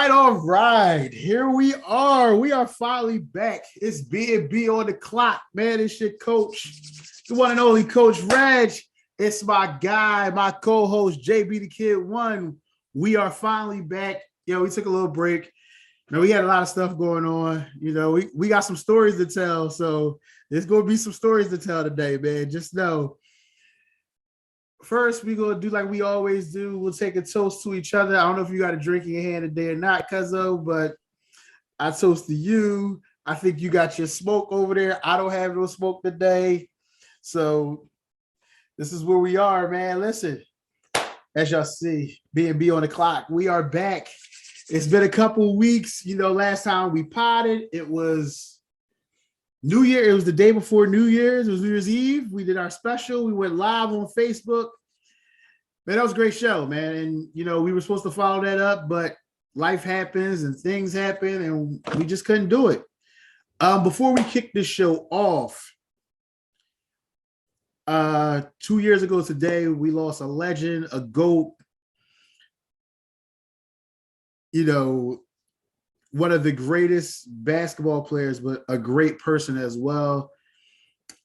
all right. Here we are. We are finally back. It's B&B on the clock, man. It's your coach, the one and only Coach Reg. It's my guy, my co-host, JB the Kid One. We are finally back. We took a little break. We had a lot of stuff going on. We got some stories to tell. So there's going to be some stories to tell today, man. Just know. First, we're going to do like we always do. We'll take a toast to each other. I don't know if you got a drink in your hand today or not, Cuzzo, but I toast to you. I think you got your smoke over there. I don't have no smoke today. So this is where we are, man. Listen, as y'all see, B&B on the clock, we are back. It's been a couple weeks. Last time we potted, it was New Year. It was the day before New Year's. It was New Year's Eve. We did our special. We went live on Facebook. Man, that was a great show, man. And, we were supposed to follow that up, but life happens and things happen, and we just couldn't do it. Before we kick this show off, 2 years ago today, we lost a legend, a GOAT, one of the greatest basketball players, but a great person as well.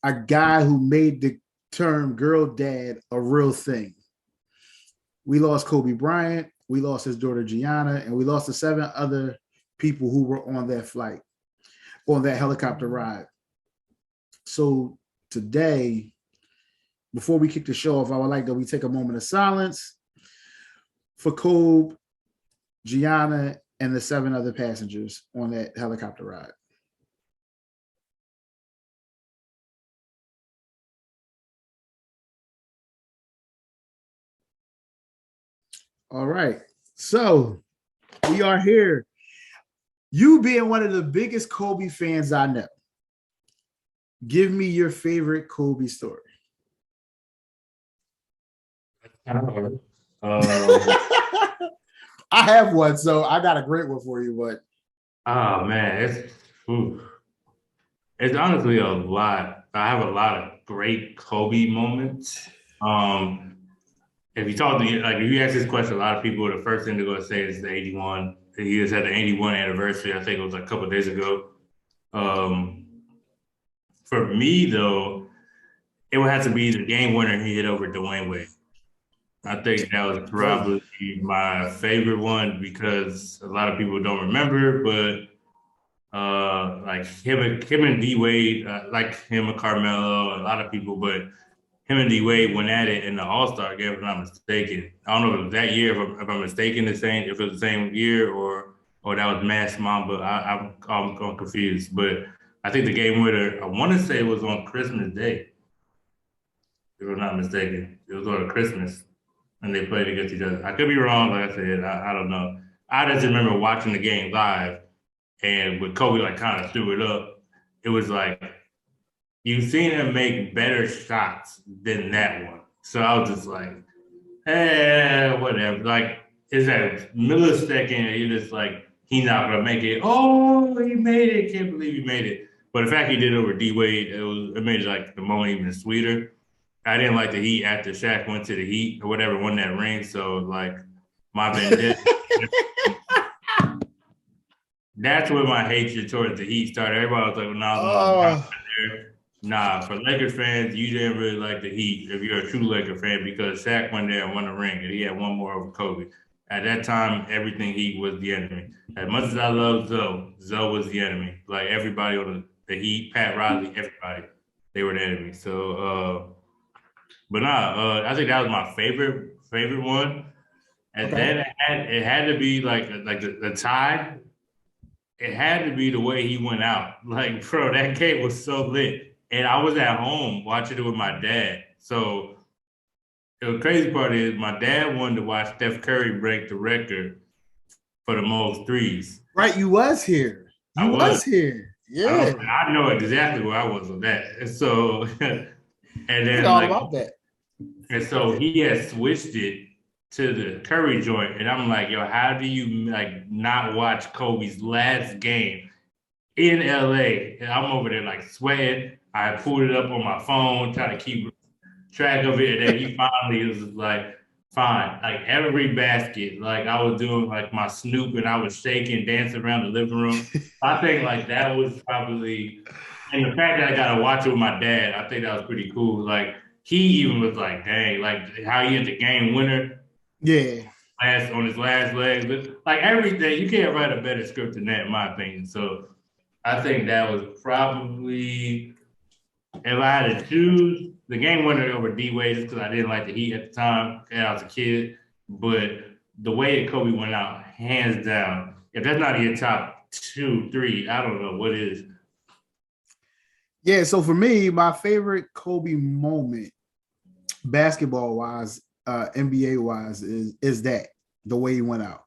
A guy who made the term girl dad a real thing. We lost Kobe Bryant. We lost his daughter, Gianna, and we lost the 7 other people who were on that flight, on that helicopter ride. So today, before we kick the show off, I would like that we take a moment of silence for Kobe, Gianna, and the 7 other passengers on that helicopter ride. All right. So we are here. You being one of the biggest Kobe fans I know, give me your favorite Kobe story. I have one, so I got a great one for you. But oh man, it's honestly a lot. I have a lot of great Kobe moments. If you talk to if you ask this question, a lot of people, the first thing they're gonna say is the 81. He just had the 81 anniversary. I think it was a couple of days ago. For me though, it would have to be the game winner he hit over Dwayne Wade. I think that was probably my favorite one because a lot of people don't remember, but like him and D Wade, like him and Carmelo, a lot of people, but him and D Wade went at it in the All-Star game, if I'm not mistaken. I don't know if it was that year, if I'm mistaken, if it was the same year or that was Mass Mamba. I'm confused, but I think the game winner, I want to say it was on Christmas Day, if I'm not mistaken. It was on Christmas. And they played against each other. I could be wrong, like I said, I don't know. I just remember watching the game live, and with Kobe kind of threw it up, it was like you've seen him make better shots than that one. So I was just like, whatever. Like it's that millisecond, you're just like, he's not gonna make it. Oh, he made it! Can't believe he made it. But the fact he did it over D Wade, it made the moment even sweeter. I didn't like the Heat after Shaq went to the Heat or whatever, won that ring. So my vendetta. That's where my hatred towards the Heat started. Everybody was like, nah, for Lakers fans, you didn't really like the Heat if you're a true Laker fan because Shaq went there and won a ring and he had one more over Kobe. At that time, everything Heat was the enemy. As much as I love Zoe was the enemy. Like everybody on the Heat, Pat Riley, everybody, they were the enemy. So, but I think that was my favorite one. And then it had to be like the tie. It had to be the way he went out. Like, bro, that game was so lit. And I was at home watching it with my dad. So the crazy part is my dad wanted to watch Steph Curry break the record for the most threes. Right, you was here. You was here. Yeah. I know exactly where I was on that. And so and then all about that. And so he had switched it to the Curry joint. And I'm like, yo, how do you not watch Kobe's last game in LA? And I'm over there sweating. I pulled it up on my phone, trying to keep track of it. And then he finally was like, fine. Like every basket, like I was doing like my Snoop and I was shaking, dancing around the living room. I think like that was probably, and the fact that I got to watch it with my dad, I think that was pretty cool. Like he even was like, dang, like how he hit the game winner Yeah. last on his last leg. But like everything, you can't write a better script than that, in my opinion. So I think that was probably if I had to choose the game winner over D Wade, just because I didn't like the Heat at the time and I was a kid. But the way that Kobe went out, hands down, if that's not in your top two, three, I don't know what is. Yeah. So for me, my favorite Kobe moment, basketball wise, NBA wise, is that the way he went out.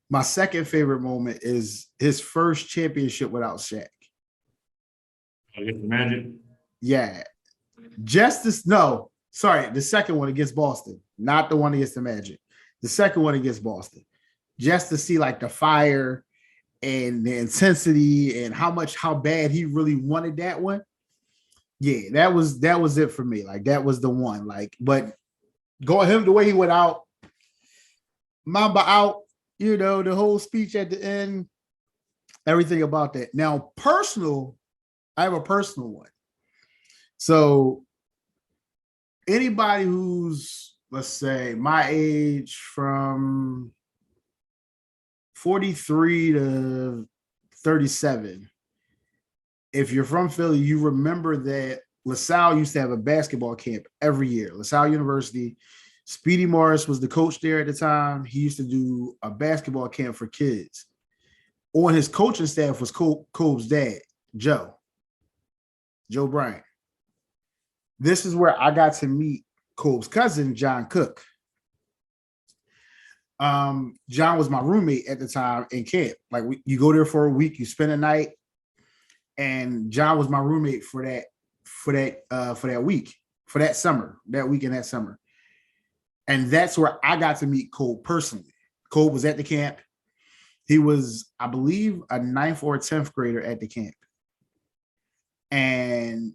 My second favorite moment is his first championship without Shaq. I guess the Magic. Yeah. Justice, no, sorry, the second one against Boston, not the one against the Magic. The second one against Boston. Just to see like the fire and the intensity and how bad he really wanted that one. Yeah, that was it for me. Like that was the one. Like, but going him the way he went out, Mamba out, the whole speech at the end, everything about that. Now, personal, I have a personal one. So anybody who's, let's say, my age from 43 to 37, if you're from Philly, you remember that LaSalle used to have a basketball camp every year. LaSalle University. Speedy Morris was the coach there at the time. He used to do a basketball camp for kids. On his coaching staff was Kobe's dad, Joe Bryant. This is where I got to meet Kobe's cousin, John Cook. John was my roommate at the time in camp. Like you go there for a week, you spend a night, and John was my roommate for that week, for that summer, that week and that summer. And that's where I got to meet Kobe personally. Kobe was at the camp. He was, I believe, a ninth or 10th grader at the camp. And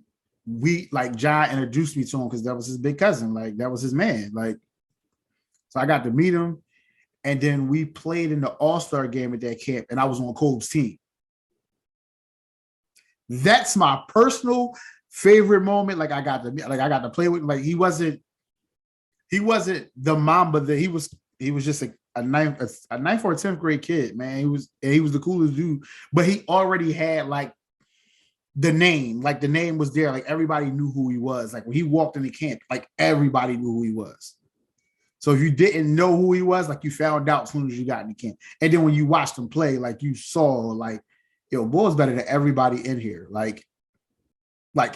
John introduced me to him because that was his big cousin. Like that was his man. Like, so I got to meet him. And then we played in the All-Star game at that camp, and I was on Kobe's team. That's my personal favorite moment. Like I got to play with him. Like he wasn't the Mamba that he was just a ninth or 10th grade kid, man. He was the coolest dude, but he already had like the name was there. Like everybody knew who he was. Like when he walked in the camp, like everybody knew who he was. So if you didn't know who he was, like you found out as soon as you got in the camp. And then when you watched him play, like you saw like, Bull's better than everybody in here. Like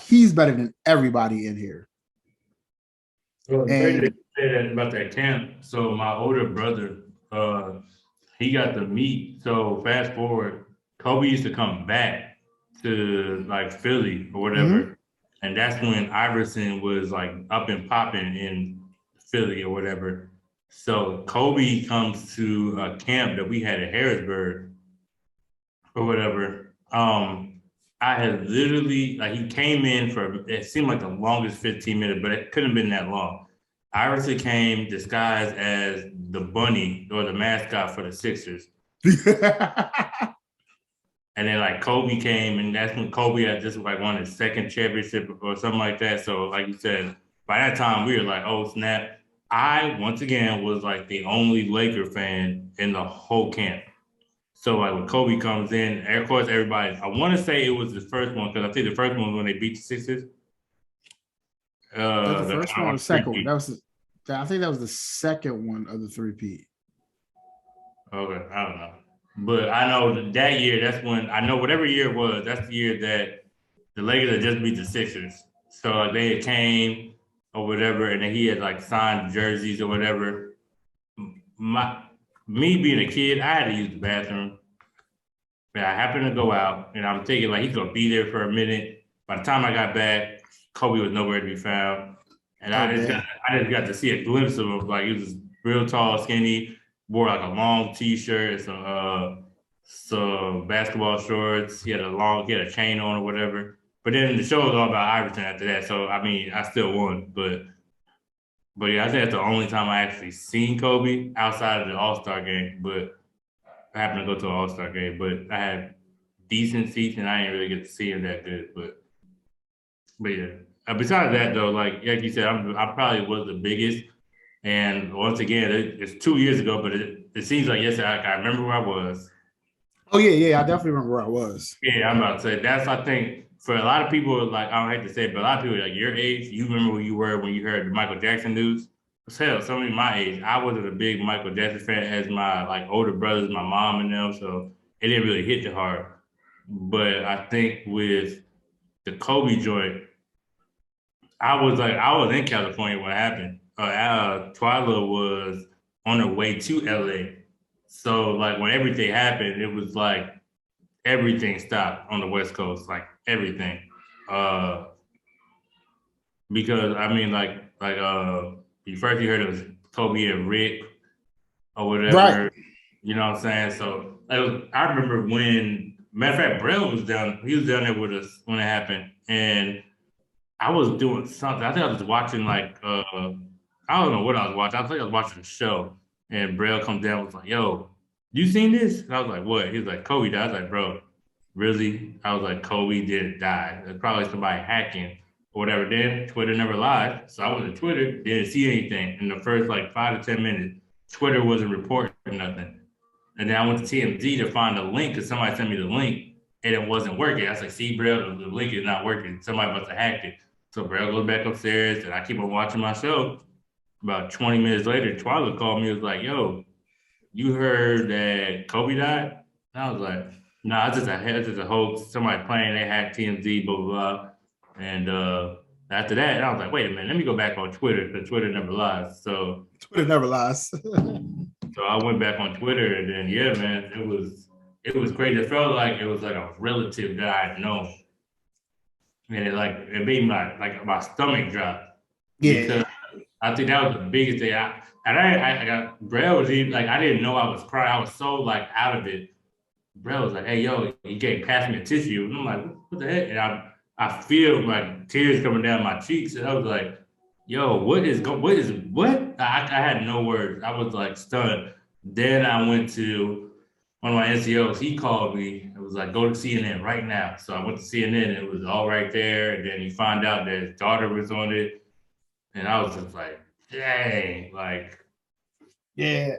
he's better than everybody in here. Well, and, say that about that camp. So my older brother, he got to meet. So fast forward, Kobe used to come back to like Philly or whatever, mm-hmm. And that's when Iverson was like up and popping in Philly or whatever. So Kobe comes to a camp that we had at Harrisburg or whatever. I had literally, like, he came in for, it seemed like the longest 15 minutes, but it couldn't have been that long. Iverson came disguised as the bunny or the mascot for the Sixers. And then, like, Kobe came, and that's when Kobe had just, like, won his second championship or something like that. So, like you said, by that time, we were like, oh, snap. I, once again, was, like, the only Laker fan in the whole camp. So, like, when Kobe comes in, of course, everybody, I want to say it was the first one, because I think the first one was when they beat the Sixers. The first one or the second one? I think that was the second one of the three-peat. Okay, I don't know. But I know that year, that's when, I know whatever year it was, that's the year that the Lakers had just beat the Sixers. So, like, they had came or whatever, and then he had, like, signed jerseys or whatever. Me being a kid, I had to use the bathroom. But I happened to go out, and I'm thinking, like, he's going to be there for a minute. By the time I got back, Kobe was nowhere to be found. And I just got to see a glimpse of him. Like, he was real tall, skinny, wore, like, a long T-shirt, some basketball shorts. He had a chain on or whatever. But then the show was all about Iverson after that. So, I mean, I still won. But But yeah, I think that's the only time I actually seen Kobe outside of the All-Star game. But I happened to go to an All-Star game, but I had decent seats and I didn't really get to see him that good. But yeah. Besides that though, like you said, I probably was the biggest. And once again, it's 2 years ago, but it seems like yesterday. I remember where I was. Oh yeah, I definitely remember where I was. Yeah, I'm about to say that's I think for a lot of people, like I don't hate to say it, but a lot of people like your age, you remember where you were when you heard the Michael Jackson news. Hell, somebody my age, I wasn't a big Michael Jackson fan as my like older brothers, my mom and them, so it didn't really hit the hard. But I think with the Kobe joint, I was in California when it happened. Twyla was on her way to LA. So like when everything happened, it was like everything stopped on the West Coast, like everything. Uh, because I mean, you first you heard it was Kobe and Rick or Right. whatever. You know what I'm saying? So I remember when matter of fact, Braille was down. He was down there with us when it happened, and I was doing something. I think I was watching I don't know what I was watching. I think I was watching a show, and Braille comes down and was like, "Yo, you seen this?" And I was like, "What?" He was like, "Kobe died." I was like, "Bro, really?" I was like, "Kobe didn't die. It's probably somebody hacking or whatever." Then Twitter never lied, so I went to Twitter, didn't see anything in the first like 5 to 10 minutes. Twitter wasn't reporting nothing, and then I went to TMZ to find a link because somebody sent me the link and it wasn't working. I was like, "See, Braille, the link is not working. Somebody must have hacked it." So Braille goes back upstairs, and I keep on watching my show. About 20 minutes later, Twyla called me. Was like, "Yo, you heard that Kobe died?" And I was like, "No, nah, it's just a hoax. Somebody playing. They hacked TMZ, blah blah blah." And after that, I was like, "Wait a minute. Let me go back on Twitter because Twitter never lies." Twitter never lies. So I went back on Twitter, and then yeah, man, it was crazy. It felt like it was like a relative that I had known, and it made my stomach drop Yeah. because I think that was the biggest thing. I got Brad was even like I didn't know I was crying. I was so like out of it. Brad was like, "Hey, yo," he gave passed me a tissue, and I'm like, "What the heck?" And I feel like tears coming down my cheeks, and I was like, "Yo, what is what?" I had no words. I was like stunned. Then I went to one of my NCOs. He called me. It was like, "Go to CNN right now." So I went to CNN, and it was all right there. And then he found out that his daughter was on it. And I was just like, dang, like Yeah.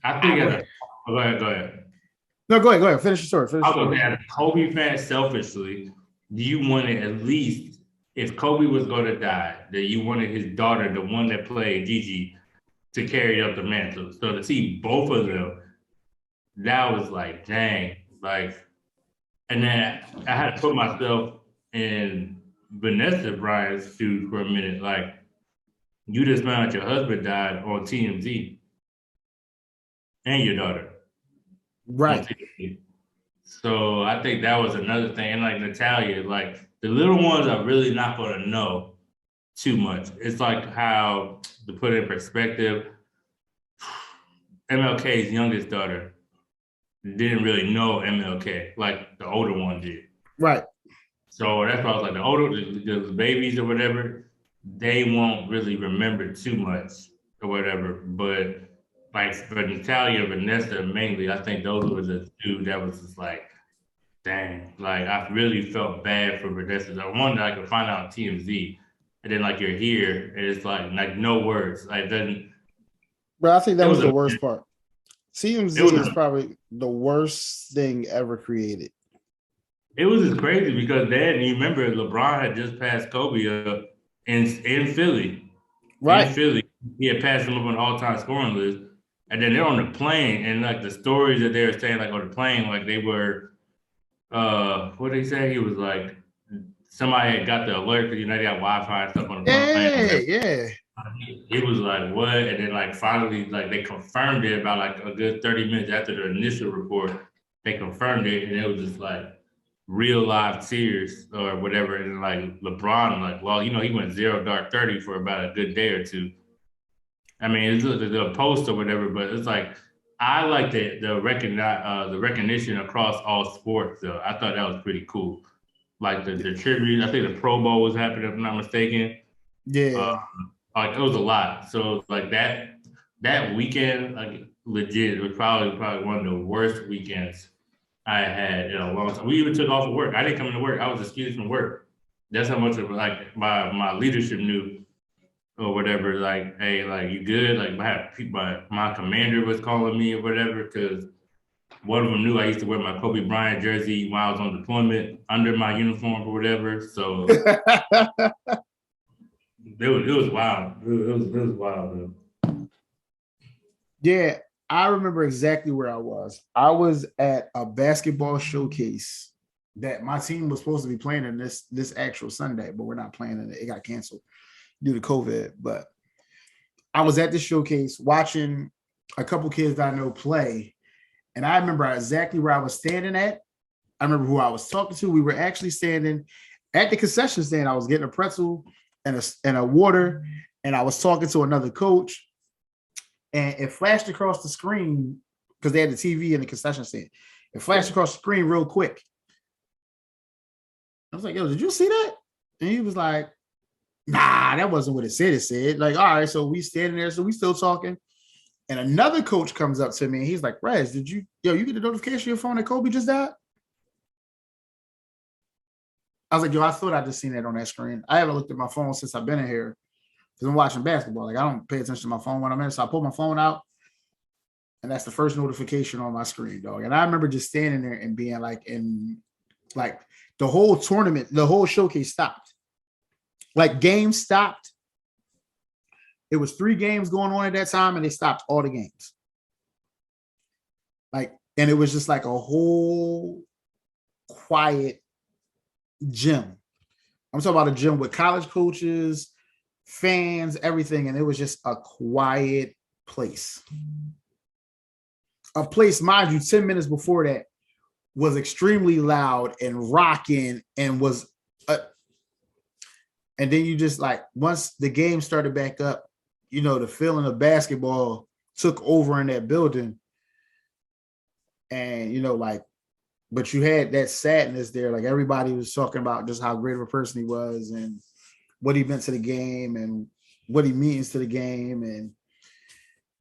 I think as a go ahead, go ahead. No, go ahead. Finish your story. Finish I your was gonna story. say as a Kobe fan, selfishly, you wanted at least if Kobe was gonna die, that you wanted his daughter, the one that played Gigi, to carry up the mantle. So to see both of them, that was like, dang, like, and then I had to put myself in Vanessa Bryant's shoes for a minute. Like, you just found out your husband died on TMZ and your daughter on Right. TV. So I think that was another thing. And like Natalia, like the little ones are really not going to know too much. It's like how, to put it in perspective, MLK's youngest daughter didn't really know MLK like the older one did. Right. So that's why I was like, the babies or whatever, they won't really remember too much or whatever. But like for Natalia and Vanessa mainly, I think those were the two that was just like, dang, like I really felt bad for Vanessa. The one that I could find out on TMZ, and then like you're here, and it's like no words. Like it doesn't. But I think It that was was the a. worst part. It CMZ was. is probably the worst thing ever created. It was just crazy because then you remember LeBron had just passed Kobe up in Philly. In Right. Philly, he had passed him up on the all-time scoring list. And then they're on the plane, and like the stories that they were saying, like on the plane, like they were what did he say? He was like somebody had got the alert because you know they got Wi-Fi and stuff on the plane or Yeah, whatever. yeah. It was like what? And then like finally, like they confirmed it about like a good 30 minutes after the initial report. They confirmed it, and it was just like real live tears or whatever. And like LeBron, like, well, you know, he went zero dark 30 for about a good day or two. I mean, it's the post or whatever, but it's like I like the recognition across all sports. Though I thought that was pretty cool. Like the tribute, I think the Pro Bowl was happening, if I'm not mistaken. Uh, Yeah. Like it was a lot. So like that weekend, like legit, it was probably one of the worst weekends I had in a long time. We even took off of work. I didn't come into work. I was excused from work. That's how much of like my leadership knew or whatever. Like, hey, like you good? Like my commander was calling me or whatever because one of them knew I used to wear my Kobe Bryant jersey while I was on deployment under my uniform or whatever. So it was wild. It was wild, man. Yeah, I remember exactly where I was. I was at a basketball showcase that my team was supposed to be playing in this actual Sunday, but we're not playing in it. It got canceled due to COVID. But I was at this showcase watching a couple kids that I know play, and I remember exactly where I was standing at. I remember who I was talking to. We were actually standing at the concession stand. I was getting a pretzel and a water, and I was talking to another coach, and it flashed across the screen because they had the TV in the concession stand. It flashed across the screen real quick. I was like, "Yo, did you see that?" And he was like, "Nah, that wasn't what it said. It said like, all right." So we standing there, so we still talking. And another coach comes up to me and he's like, "Rez, you get the notification on your phone that Kobe just died?" I was like, "Yo, I thought I just seen that on that screen. I haven't looked at my phone since I've been in here because I'm watching basketball. Like I don't pay attention to my phone when I'm in. So I pull my phone out, and that's the first notification on my screen, dog. And I remember just standing there and being like, in like the whole tournament, the whole showcase stopped. Like games stopped. It was 3 games going on at that time, and they stopped all the games. Like, and it was just like a whole quiet gym. I'm talking about a gym with college coaches, fans, everything, and it was just a quiet place. A place, mind you, 10 minutes before that was extremely loud and rocking and was and then you just like once the game started back up, the feeling of basketball took over in that building. And like, but you had that sadness there. Like everybody was talking about just how great of a person he was and what he meant to the game and what he means to the game. And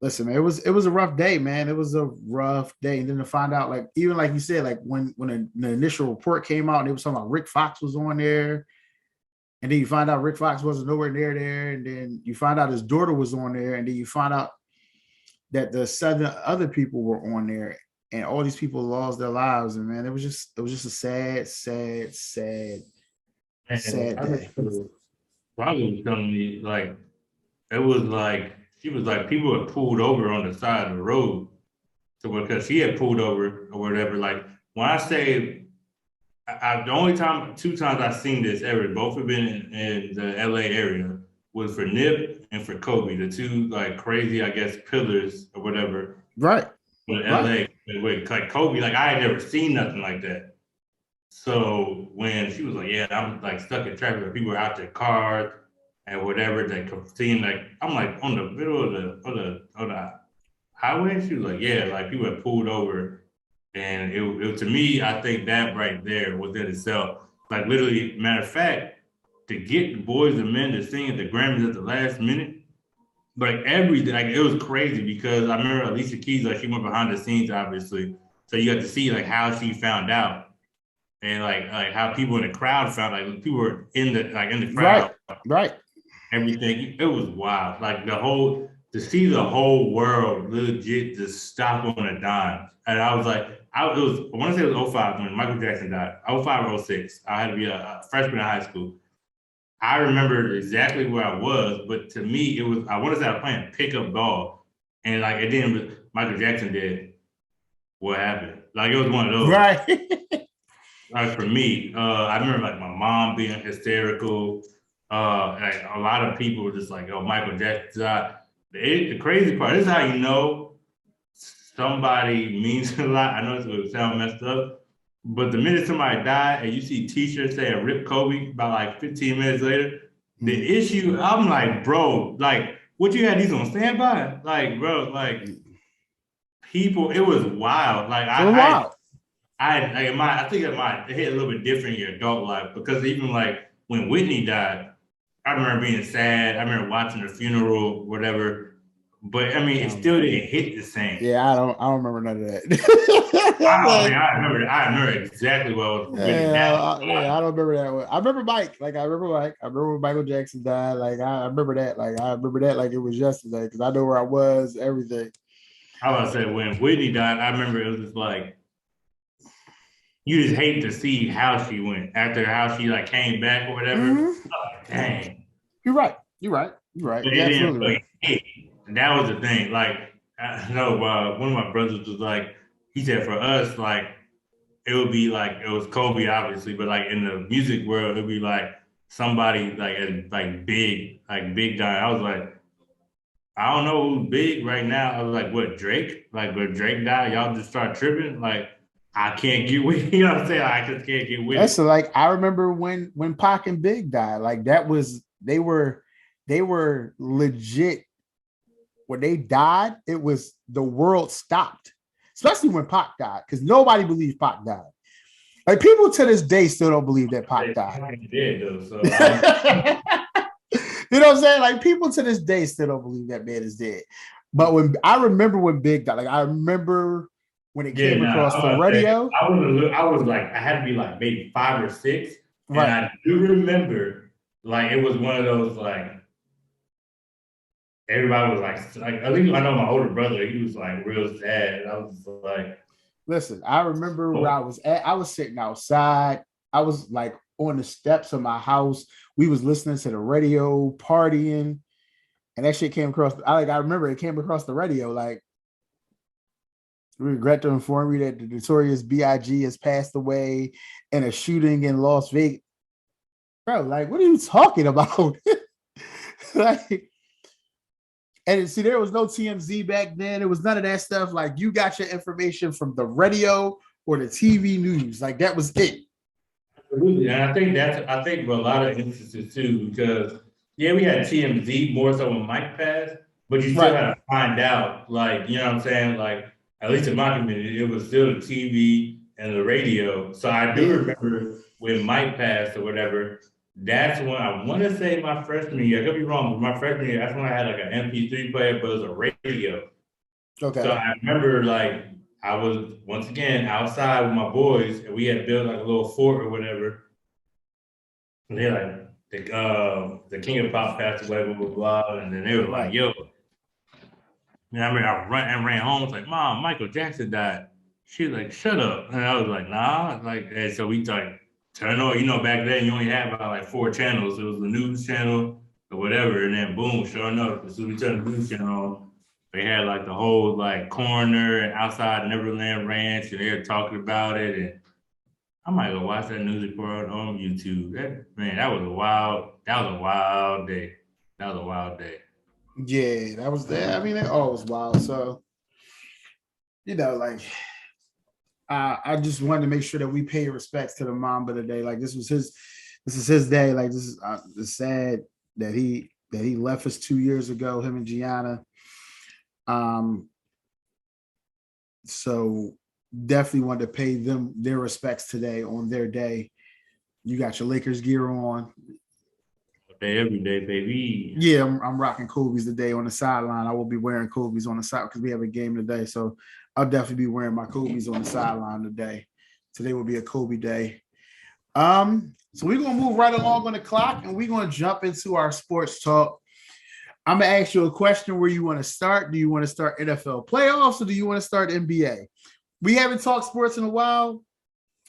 listen, man, it was a rough day, man. It was a rough day. And then to find out, like, even like you said, like when the initial report came out and they was talking about Rick Fox was on there. And then you find out Rick Fox wasn't nowhere near there. And then you find out his daughter was on there. And then you find out that the 7 other people were on there. And all these people lost their lives. And man, it was just a sad, sad, sad, sad day. Probably was telling me like it was like she was like people had pulled over on the side of the road to because she had pulled over or whatever. Like when I say the only 2 times I've seen this ever, both have been in the LA area, was for Nip and for Kobe, the 2 like crazy, I guess, pillars or whatever. Right. With LA, with like Kobe, like I had never seen nothing like that. So when she was like, "Yeah, I'm like stuck in traffic, where people were out their cars and whatever," they could see like I'm like on the middle of the highway. She was like, "Yeah, like people had pulled over," and it to me, I think that right there was in itself. Like literally, matter of fact, to get the boys and men to sing at the Grammys at the last minute, like everything, like it was crazy because I remember Alicia Keys, like she went behind the scenes, obviously, so you got to see like how she found out and like how people in the crowd found like people were in the crowd, right. everything. It was wild. Like the whole to see the whole world legit just stop on a dime. And I was like, I want to say it was '05 when Michael Jackson died. '05 or '06. I had to be a freshman in high school. I remember exactly where I was, but to me, it was I want to say I was playing pickup ball, and like it didn't. Michael Jackson did. What happened? Like it was one of those. Right. Like for me, I remember like my mom being hysterical. Like a lot of people were just like, "Oh, Michael Jackson." The crazy part this is how you know somebody means a lot. I know it's gonna sound messed up, but the minute somebody died and you see T-shirts saying "Rip Kobe" about like 15 minutes later, the issue I'm like, bro, like what you had these on standby? Like, bro, like people, it was wild. Like Wow. I think it might hit a little bit different in your adult life because even like when Whitney died, I remember being sad. I remember watching the funeral, whatever. But I mean, it still didn't hit the same. Yeah, I don't remember none of that. Oh man, Like, I remember exactly what was really yeah, that. yeah, I don't remember that one. I remember Mike. Like I remember Mike. I remember when Michael Jackson died. Like I remember that. Like I remember that like it was yesterday because I know where I was, everything. I was say when Whitney died, I remember it was just like you just hate to see how she went after how she like came back or whatever. Mhm. Oh, dang. You're right. You're right. You're right. But You're it didn't absolutely right. like hit. And that was the thing. Like I know one of my brothers was like, he said for us, like it would be like it was Kobe, obviously, but like in the music world, it'd be like somebody like like big guy. I was like, I don't know who's big right now. I was like, what, Drake? Like, when Drake died, y'all just start tripping? Like, I can't get with it. You know what I'm saying? I just can't get with That's it. like I remember when Pac and Big died. Like that was they were legit. When they died, it was the world stopped, especially when Pac died, because nobody believes Pac died. Like people to this day still don't believe that Pac They died. fucking did, though. So, You know what I'm saying? Like people to this day still don't believe that man is dead. But when I remember when Big died, like I remember when it yeah, came nah, across I the was, say, radio. I was like, I had to be like maybe 5 or 6. And Right. I do remember, like, it was one of those, like, everybody was like, I think I know my older brother, he was like real sad. And I was like, Listen, I remember where oh, I was at. I was sitting outside. I was like on the steps of my house. We was listening to the radio, partying, and that shit came across. I remember it came across the radio. Like, we regret to inform you that the notorious B.I.G. has passed away in a shooting in Las Vegas. Bro, like, what are you talking about? Like, and see, there was no TMZ back then. It was none of that stuff. Like, you got your information from the radio or the TV news. Like, that was it. absolutely. And I think for a lot of instances too, because yeah, we had TMZ more so when Mike passed, but you still Right. had to find out, like, you know what I'm saying? Like, at least in my community, it was still the TV and the radio. So I do Yeah. remember when Mike passed or whatever, that's when I want to say my freshman year. I could be wrong, but my freshman year, that's when I had like an MP3 player, but it was a radio. So Okay. I remember like I was once again outside with my boys and we had built like a little fort or whatever. And they're like the king of pop passed away, blah blah blah. And then they were like, Right. yo. And I remember I ran home, it's like, Mom, Michael Jackson died. She was like, shut up. And I was like, nah. Like, and so we like turn on, you know, back then you only had about like 4 channels. It was the news channel or whatever, and then boom, sure enough, as soon as we turned the news channel on, they had like the whole like corner and outside Neverland Ranch, and they were talking about it. And I might go watch that news report on YouTube. That was a wild day. That was a wild day. Yeah, that was there. I mean, it all was wild. So, like I just wanted to make sure that we pay respects to the Mamba today. Like this is his day. Like this is it's sad that he left us 2 years ago, him and Gianna. Um, so definitely wanted to pay them their respects today on their day. You got your Lakers gear on. Day every day, baby. Yeah, I'm rocking Kobe's today on the sideline. I will be wearing Kobe's on the side because we have a game today. So I'll definitely be wearing my Kobe's on the sideline today. Today will be a Kobe day. So we're gonna move right along on the clock and we're gonna jump into our sports talk. I'm gonna ask you a question where you want to start. Do you want to start NFL playoffs or do you want to start NBA? We haven't talked sports in a while.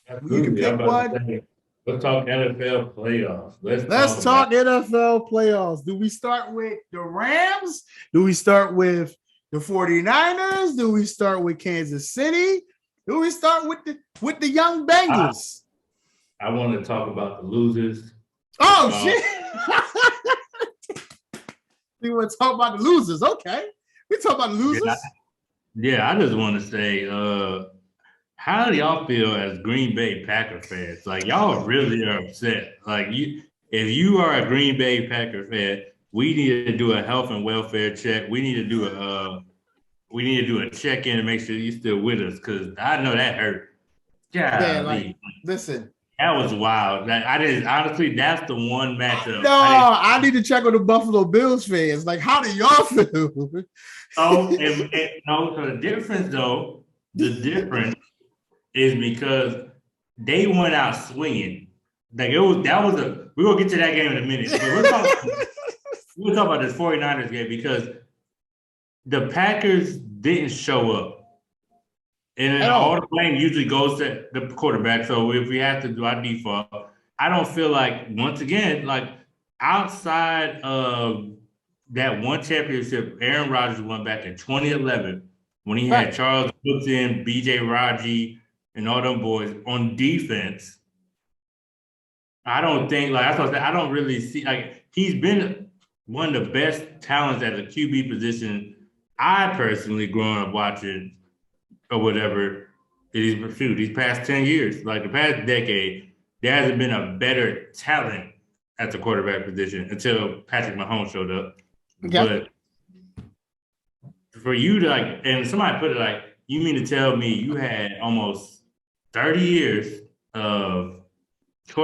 You can Absolutely. I'm pick about to one. say, let's talk NFL playoffs. Let's talk Let's about talk NFL playoffs. Do we start with the Rams? Do we start with the 49ers? Do we start with Kansas City? Do we start with the young Bengals? I want to talk about the losers. Oh Um, shit. We want to talk about the losers. Okay. We talk about the yeah, losers. yeah, I just want to say, how do y'all feel as Green Bay Packer fans? Like y'all really are upset. Like if you are a Green Bay Packer fan, we need to do a health and welfare check. We need to do a check in and make sure you're still with us because I know that hurt. Man, like, Golly, listen, That was wild. Like, I didn't honestly. That's the one matchup. No, I need to check on the Buffalo Bills fans. Like, how do y'all feel? Oh, and no. So the difference, though, the difference is because they went out swinging. Like it was. That was a. We're gonna get to that game in a minute. But we're talking about this 49ers game because the Packers didn't show up. And then all the blame usually goes to the quarterback. So if we have to do our default, I don't feel like, once again, like outside of that one championship, Aaron Rodgers won back in 2011 when he had Charles Woodson, BJ Raji, and all them boys on defense. I don't think, like that's what I said, I don't really see, like he's been one of the best talents at the QB position I personally growing up watching or whatever these past 10 years, like the past decade, there hasn't been a better talent at the quarterback position until Patrick Mahomes showed up. Okay. But for you to like, and somebody put it like, you mean to tell me you had almost 30 years of good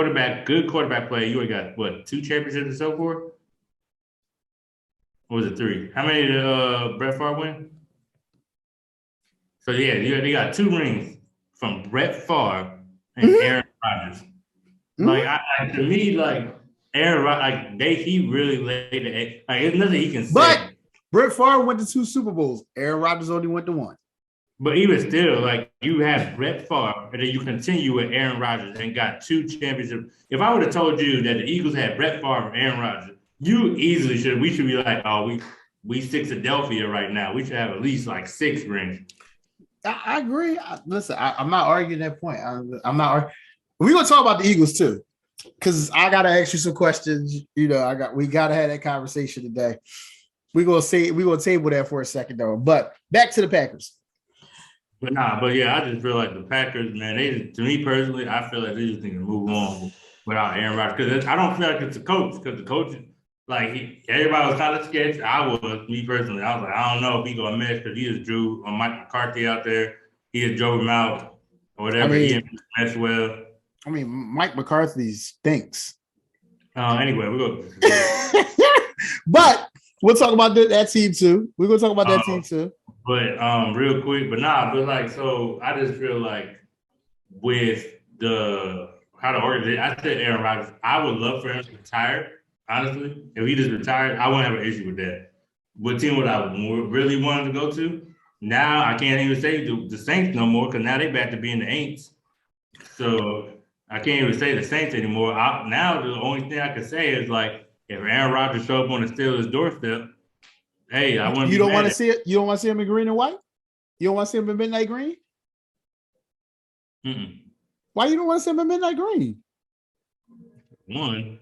quarterback play. You already got what, 2 championships and so forth? Or was it 3? How many did Brett Favre win? So yeah, they got 2 rings from Brett Favre and Aaron Rodgers. Like to me, like Aaron Rodgers, like he really laid the egg. Like there's nothing he can say. But Brett Favre went to 2 Super Bowls. Aaron Rodgers only went to 1. But even still, like you have Brett Favre, and then you continue with Aaron Rodgers and got 2 championships. If I would have told you that the Eagles had Brett Favre and Aaron Rodgers, you easily should. We should be like, oh, we 6-Adelphia right now. We should have at least like 6 rings. I agree. Listen, I'm not arguing that point. I'm not. We're gonna talk about the Eagles too, because I gotta ask you some questions. You know, we gotta have that conversation today. We're gonna table that for a second though. But back to the Packers. But yeah, I just feel like the Packers, man. To me personally, I feel like they just need to move on without Aaron Rodgers because I don't feel like it's a coach because the coach. Like everybody was kind of sketchy. I was, me personally. I was like, I don't know if he gonna mess because he just drew Mike McCarthy out there. He just drove him out or whatever. He didn't mess well. I mean, Mike McCarthy stinks. Anyway, we're going. But we'll talk about that team too. We're gonna talk about that team too. But real quick, but like so. I just feel like with how the organization. I said Aaron Rodgers. I would love for him to retire. Honestly, if he just retired, I wouldn't have an issue with that. What team would I really wanted to go to? Now I can't even say the Saints no more because now they back to being the Aints. So I can't even say the Saints anymore. Now the only thing I can say is like if Aaron Rodgers showed up on the Steelers' doorstep, hey, I wouldn't. You don't want to see it. You don't want to see him in green and white. You don't want to see him in midnight green. Why you don't want to see him in midnight green? One.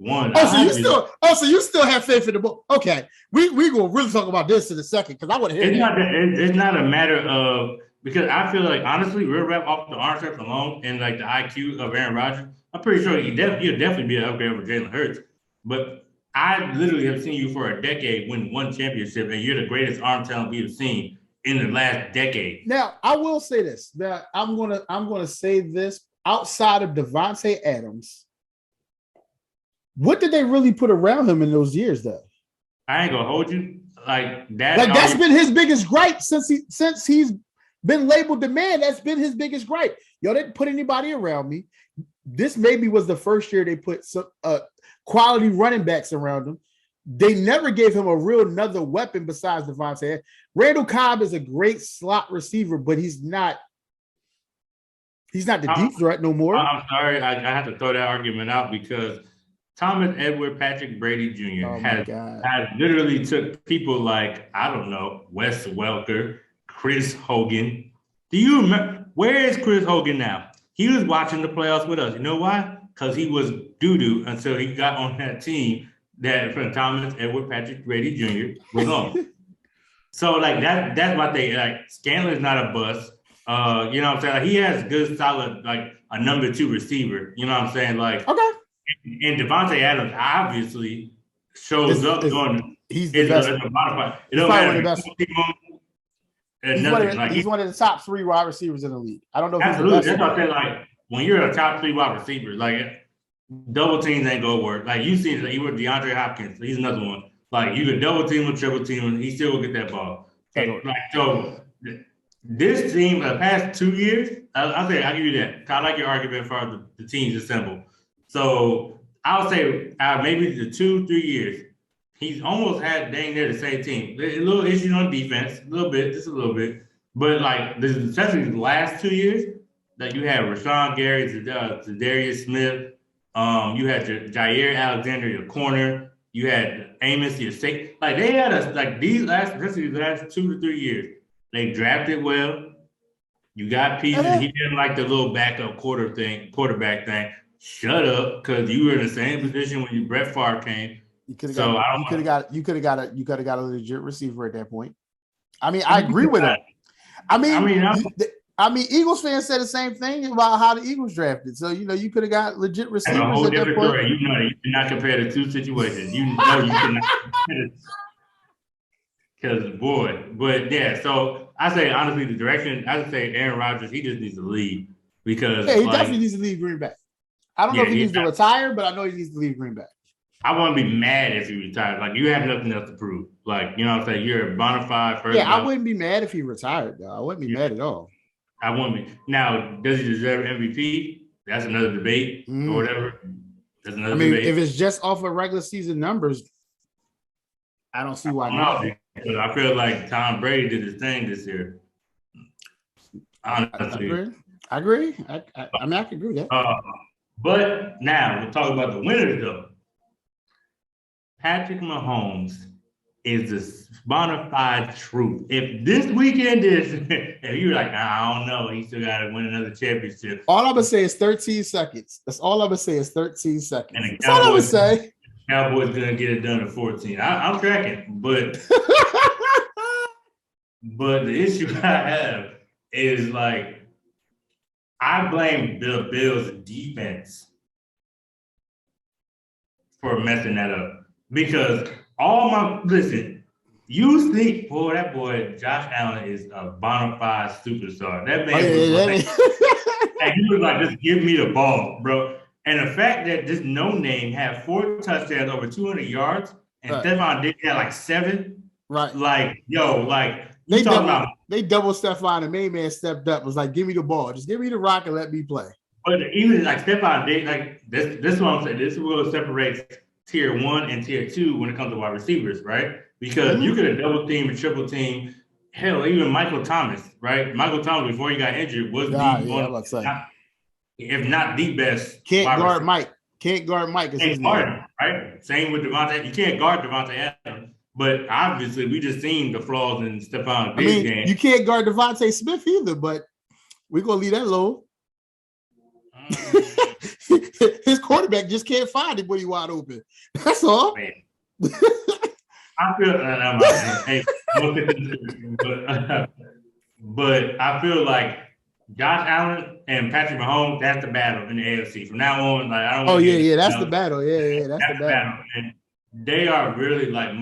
So you still have faith in the book. Okay. We gonna really talk about this in a second because I want to hear it's not a matter of because I feel like honestly, real rap off the arm strength alone and like the IQ of Aaron Rodgers, I'm pretty sure he'll definitely be an upgrade over Jalen Hurts. But I literally have seen you for a decade win 1 championship, and you're the greatest arm talent we've seen in the last decade. Now, I will say this. That I'm gonna say this outside of Devontae Adams. What did they really put around him in those years, though? I ain't gonna hold you like that. Like that's been his biggest gripe since he's been labeled the man. That's been his biggest gripe. Y'all didn't put anybody around me. This maybe was the first year they put some quality running backs around him. They never gave him a real another weapon besides Devontae. Randall Cobb is a great slot receiver, but he's not the deep threat no more. I'm sorry, I have to throw that argument out because Thomas Edward Patrick Brady Jr. has literally took people like, I don't know, Wes Welker, Chris Hogan. Do you remember? Where is Chris Hogan now? He was watching the playoffs with us. You know why? Because he was doo-doo until he got on that team that from Thomas Edward Patrick Brady Jr. was on. So, like, that's what they, like, Scanlon's not a bust. You know what I'm saying? Like, he has good, solid, like, a number 2 receiver. You know what I'm saying? Like, okay. And Devontae Adams obviously shows up on. He's the best. It don't matter. He's one of the top 3 wide receivers in the league. I don't know. Absolutely, that's what I said. Like when you're a top 3 wide receiver, like double teams ain't gonna work. Like you see, like, even DeAndre Hopkins, he's another one. Like you could double team or triple team, and he still will get that ball. And, like so, this team the past 2 years, I'll say I'll give you that. I like your argument for the teams assembled. So I'll say maybe the 2-3 years, he's almost had dang near the same team. A little issues on defense, a little bit, just a little bit. But like especially the last 2 years, that you had Rashawn Gary, Darius Smith, you had Jair Alexander, your corner. You had Amos, your safety. Like they had us like especially the last 2 to 3 years. They drafted well. You got pieces. He didn't like the little backup quarterback thing. Shut up, because you were in the same position when Brett Favre came. You could have got a legit receiver at that point. I mean, I agree with him. I mean, Eagles fans said the same thing about how the Eagles drafted. So, you could have got legit receivers a whole at that different point. Story. You cannot compare the two situations. You cannot compare because, boy. But, yeah, so I say, honestly, the direction, I would say Aaron Rodgers, he just needs to leave because. Yeah, he definitely needs to leave Green Bay. I don't know if he needs to retire, but I know he needs to leave Green Bay. I wouldn't be mad if he retired. Like, you have nothing else to prove. Like, you know what I'm saying? You're a bona fide first. Yeah, I wouldn't be mad if he retired, though. I wouldn't be mad at all. I wouldn't be. Now, does he deserve MVP? That's another debate or whatever. That's another debate. If it's just off of regular season numbers, I don't see why not. Because I feel like Tom Brady did his thing this year. Honestly. I agree. I mean, I can agree with that. But now, we'll talk about the winners, though. Patrick Mahomes is the bona fide truth. If this weekend is, if you're like, I don't know, he still got to win another championship. All I'm going to say is 13 seconds. That's all I'm going to say is 13 seconds. That's all I'm going to say. Cowboys going to get it done at 14. I'm tracking, but but the issue I have is like, I blame the Bills' defense for messing that up. Because you think, boy, that boy Josh Allen is a bona fide superstar. That man he was like, just give me the ball, bro. And the fact that this no name had 4 touchdowns over 200 yards, and Stephon Diggs had like 7. Right. Like, they double Stephon, and main man stepped up, was like, give me the ball. Just give me the rock and let me play. But even like Stephon Diggs, like this is what I'm saying. This is what separates tier 1 and tier 2 when it comes to wide receivers, right? Because you could have double team and triple team. Hell, even Michael Thomas, right? Michael Thomas, before he got injured, was if not the best. Can't guard Mike. Can't guard Mike. Can't guard him, right? Same with Devontae. You can't guard Devontae Adams. But obviously, we just seen the flaws in Stephon Diggs' game. You can't guard Devontae Smith either, but we're going to leave that alone. His quarterback just can't find him when he's wide open. That's all. Man. I feel, but I feel like Josh Allen and Patrick Mahomes, that's the battle in the AFC. From now on, like I don't. That's the battle. That's the battle. And they are really like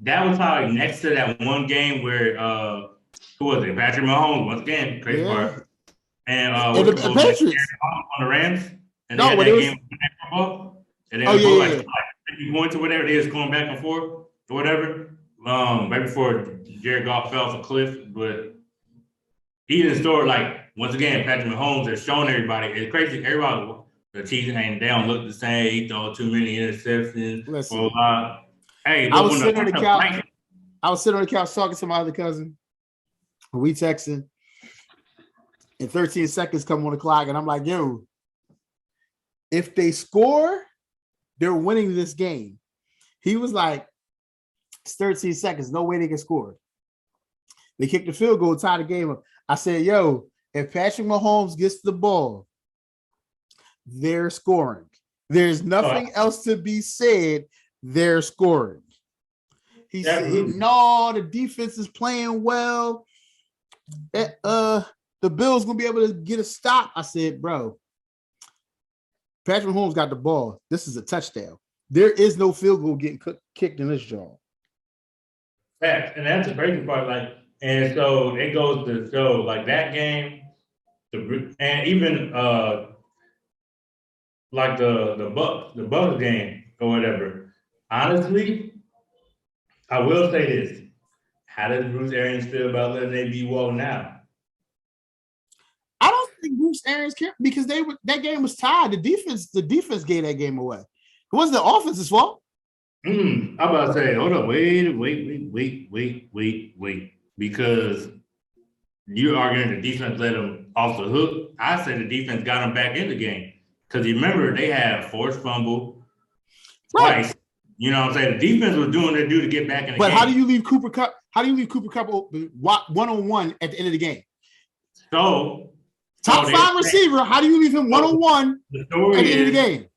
that was probably next to that one game where who was it? Patrick Mahomes once again, crazy part, and the Patriots on the Rams. And no, they had that game football. And they were like 50 points or whatever. They was going back and forth or whatever. Right before Jared Goff fell off a cliff. But he didn't store like once again, Patrick Mahomes has shown everybody. It's crazy. Everybody the Chiefs and they don't look the same. He throw too many interceptions. Listen, hey, I was sitting on the couch. I was sitting on the couch talking to my other cousin. We texting. And 13 seconds come on the clock, and I'm like, yo. If they score, they're winning this game. He was like, it's 13 seconds. No way they can score. They kicked the field goal, tie the game up. I said, yo, if Patrick Mahomes gets the ball, they're scoring. There's nothing else to be said. They're scoring. He said, no, the defense is playing well. The Bills going to be able to get a stop. I said, bro. Patrick Mahomes got the ball. This is a touchdown. There is no field goal getting kicked in this job. Facts. And that's the crazy part. Like, and so it goes to show like that game, and even like the Bucks game or whatever. Honestly, I will say this: how does Bruce Arians feel about letting AB walk now? I don't think Bruce Arians cared because that game was tied. The defense gave that game away. It wasn't the offense's fault. I'm about to say, hold up, wait, because you're arguing the defense let them off the hook. I say the defense got them back in the game because you remember they had forced fumble twice. Right. You know what I'm saying? The defense was doing their due to get back in the game. But how do you leave Cooper Kupp? How do you leave Cooper Kupp one-on-one at the end of the game? So top five receiver, how do you leave him one-on-one at the end of the game?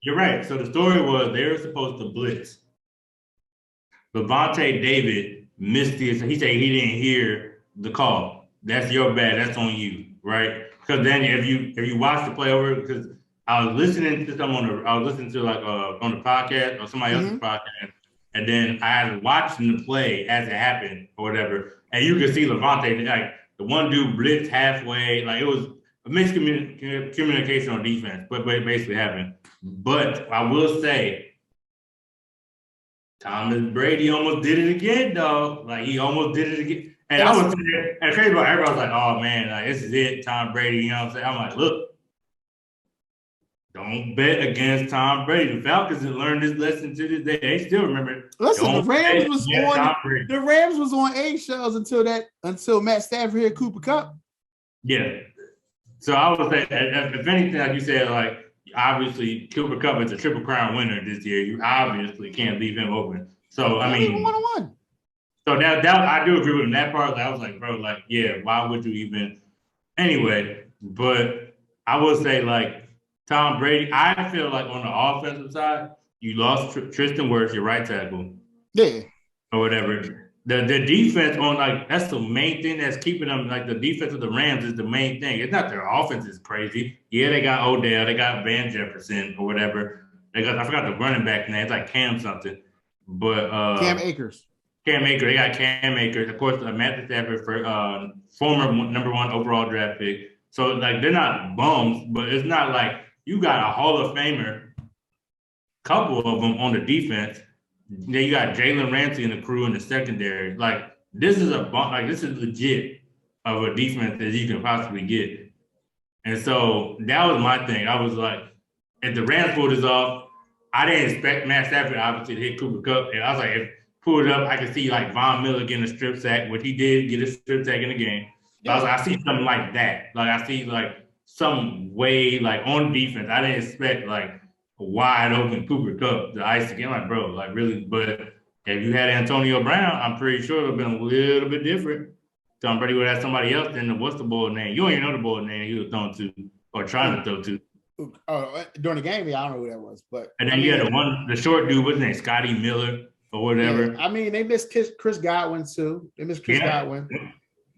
You're right. So the story was they were supposed to blitz. Levante David missed it. So he said he didn't hear the call. That's your bad. That's on you, right? Because then if you watch the play over, because I was listening to someone I was listening to like on the podcast or somebody else's podcast, and then I was watching the play as it happened or whatever, and you could see Levante like the one dude blitzed halfway, like it was a miscommunication on defense, but it basically happened. But I will say, Thomas Brady almost did it again, dog. Like he almost did it again. And I was sitting there, and crazy about everybody was like, oh man, like this is it, Tom Brady. You know what I'm saying? I'm like, look, don't bet against Tom Brady. The Falcons have learned this lesson to this day. They still remember it. Listen, the Rams was on eggshells until Matt Stafford hit Cooper Kupp. Yeah. So I would say, if anything, like you said, like obviously Cooper Kupp is a Triple Crown winner this year. You obviously can't leave him open. So I mean, 1-on-1. So that I do agree with him. That part, I was like, bro, like, yeah, why would you even? Anyway, but I would say like Tom Brady. I feel like on the offensive side, you lost Tristan Wirfs, your right tackle, or whatever. The defense on like that's the main thing that's keeping them like the defense of the Rams is the main thing. It's not their offense is crazy. Yeah, they got Odell, they got Van Jefferson or whatever. They got I forgot the running back name. It's like Cam something, but Cam Akers. They got Cam Akers, of course. Matthew Stafford for former #1 overall draft pick. So like they're not bums, but it's not like you got a Hall of Famer, couple of them on the defense. Then you got Jalen Ramsey and the crew in the secondary. Like this is this is legit of a defense that you can possibly get. And so that was my thing. I was like, if the Rams pulled this off, I didn't expect Matt Stafford obviously to hit Cooper Kupp. And I was like, if pulled it up, I could see like Von Miller getting a strip sack, which he did get a strip sack in the game. Yeah. I was like, I see something like that. Like I see like some way like on defense. I didn't expect like a wide open Cooper Kupp to ice again. Like, bro, like really. But if you had Antonio Brown, I'm pretty sure it would have been a little bit different. Tom Brady would have had somebody else than what's the boy name? You don't even know the boy name he was throwing to or trying to throw to. During the game, yeah, I don't know who that was. But and then you had the short dude, what's his name? Scotty Miller. Or whatever. Yeah, I mean, they missed Chris Godwin too. They missed Chris Godwin.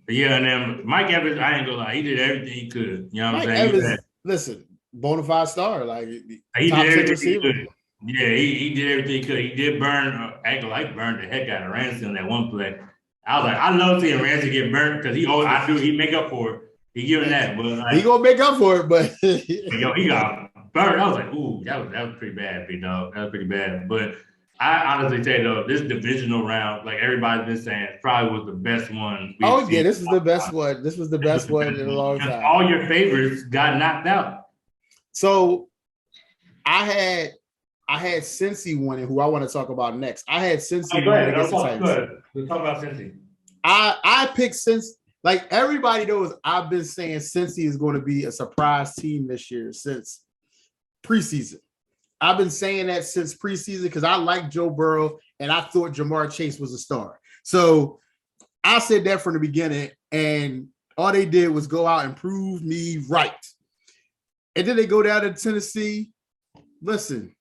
Yeah, and then Mike Evans, I ain't gonna lie, he did everything he could. You know what I'm saying? Evans, listen, bona fide star. Like he did everything he could. Yeah, he did everything he could. He did burn, burned the heck out of Ramsey on that one play. I was like, I love seeing Ramsey get burnt because he make up for it. He giving that, but like, he gonna make up for it. But he got burned. I was like, ooh, that was pretty bad, big dog. That was pretty bad, but. I honestly say though, this divisional round, like everybody's been saying, probably was the best one. This is the best one. This was the best one in a long time. All your favorites got knocked out. So I had Cincy winning, who I want to talk about next. I had Cincy winning against the Titans. Let's talk about Cincy. I picked Cincy. Like everybody knows, I've been saying Cincy is going to be a surprise team this year since preseason. I've been saying that since preseason because I like Joe Burrow and I thought Jamar Chase was a star. So I said that from the beginning, and all they did was go out and prove me right. And then they go down to Tennessee. Listen,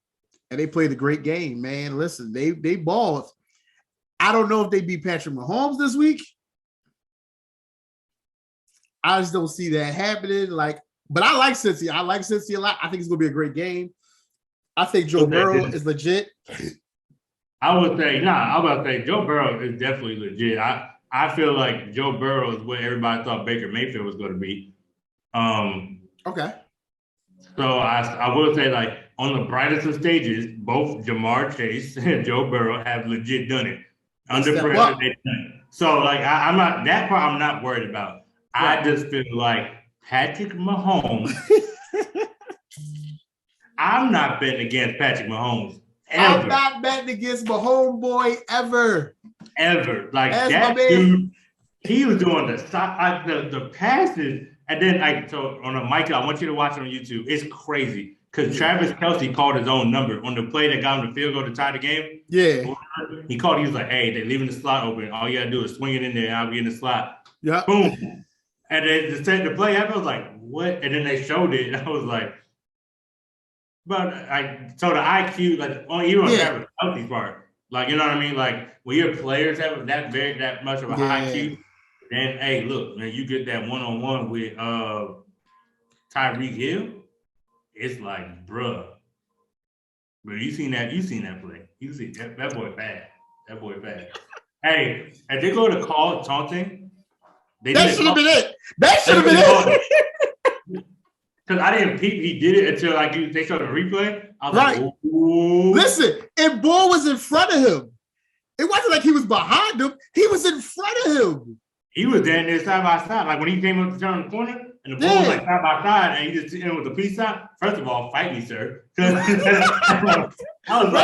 and they played a great game, man. Listen, they balled. I don't know if they beat Patrick Mahomes this week. I just don't see that happening. But I like Cincy. I like Cincy a lot. I think it's going to be a great game. I think Joe Burrow is legit. I would say, Joe Burrow is definitely legit. I feel like Joe Burrow is what everybody thought Baker Mayfield was going to be. Okay. So I will say, like, on the brightest of stages, both Jamar Chase and Joe Burrow have legit done it. Under Step pressure, up. they've done it. So, like, I'm not that part. I'm not worried about. I Right. just feel like Patrick Mahomes. I'm not betting against Patrick Mahomes I'm ever, not betting against my homeboy ever. ever. Like That's my that man. dude, he was doing the passes, and then like so on a Michael. I want you to watch it on YouTube. It's crazy because Travis Kelce called his own number on the play that got him the field goal to tie the game. Yeah. He called. He was like, "Hey, they're leaving the slot open. All you gotta do is swing it in there, and I'll be in the slot." Yeah. Boom. And then the play happened. I was like, "What?" And then they showed it, and I was like. But so the IQ, like even on Travis Kelce's part, like you know what I mean, like when your players have that much of a high IQ, then hey, look, man, you get that one-on-one with Tyreek Hill, it's like, bruh. But you seen that play. You see that boy bad. That boy bad. Hey, if they go to call taunting, that should have been it. That should have been it. Because I didn't peep he did it until like they showed the replay. I was Right. like, ooh. Listen, and Bull was in front of him. It wasn't like he was behind him. He was in front of him. He was down there side by side. Like when he came up to turn the corner and the ball was like side by side and he just sitting with the peace sign. First of all, fight me, sir. First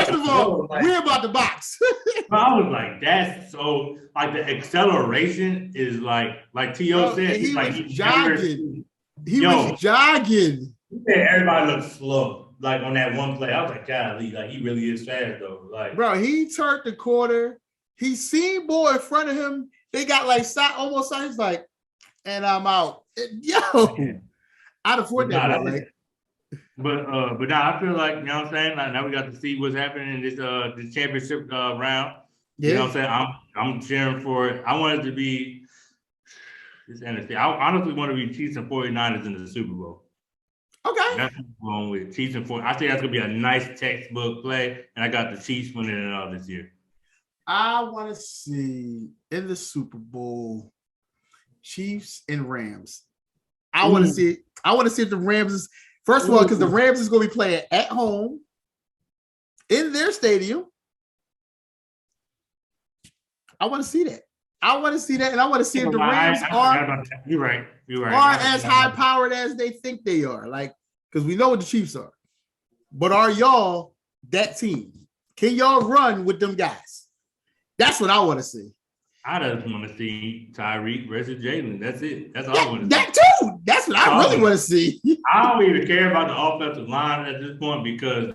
of all, we're about the box. I was like, that's so like the acceleration is like T.O. said, he like was jogging. He was jogging. Everybody looked slow, like on that one play. I was like, golly, like he really is fast though. Like, bro, he turned the corner. He seen Bull in front of him. They got like almost sight. He's like, and I'm out. Yo, I'd afford that. But now I feel like, you know what I'm saying? Like now we got to see what's happening in this championship round. Yeah. You know what I'm saying? I'm cheering for it. I want it to be this NFC. I honestly want to be Chiefs and 49ers in the Super Bowl. Okay. That's what I'm going with. Chiefs and 49ers. I think that's gonna be a nice textbook play, and I got the Chiefs winning it all this year. I want to see in the Super Bowl Chiefs and Rams. I want to see it. I want to see if the Rams is first of all, because the Rams is going to be playing at home in their stadium. I want to see that. And I want to see if the Rams You're right. Are as high powered as they think they are. Like, because we know what the Chiefs are. But are y'all that team? Can y'all run with them guys? That's what I want to see. I just want to see Tyreek versus Jalen. That's it. That's all I want to see. That too. That's what I really want to see. I don't even care about the offensive line at this point because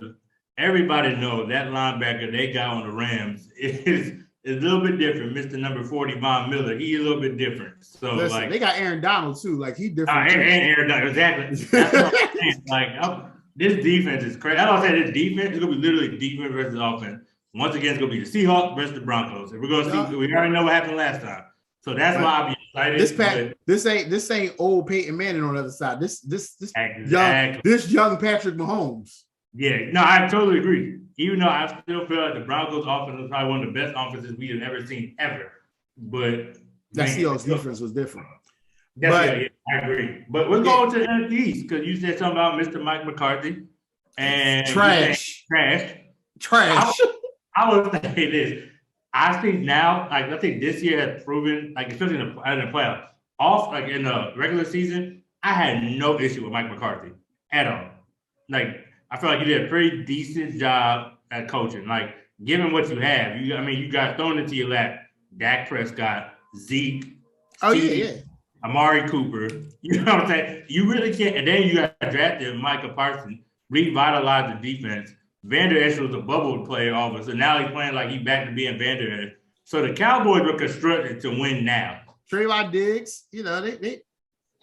everybody knows that linebacker they got on the Rams is a little bit different. Mr. Number 40, Von Miller, he's a little bit different. So listen, like they got Aaron Donald too. Like he different. Aaron Donald, exactly. That's what I'm saying. Like this defense is crazy. I don't say this defense is gonna be literally defense versus offense. Once again, it's gonna be the Seahawks versus the Broncos. And we're gonna see. We already know what happened last time, so that's why I'll be excited. This ain't old Peyton Manning on the other side. This exactly. young Patrick Mahomes. Yeah, no, I totally agree. Even though I still feel like the Broncos offense is probably one of the best offenses we have ever seen ever. But that Seahawks defense was different. I agree. But we're going to the NFC East because you said something about Mr. Mike McCarthy and trash. I would say this. I think now, like I think this year has proven, like especially in the playoffs, like in the regular season, I had no issue with Mike McCarthy at all. Like I feel like you did a pretty decent job at coaching. Like given what you have, you got thrown into your lap. Dak Prescott, Zeke, Amari Cooper. You know what I'm saying? You really can't. And then you got drafted Micah Parsons, revitalized the defense. Vander Esch was a bubble player all so now he's playing like he's back to being Vander Esch. So the Cowboys were constructed to win now. Trayvon Diggs,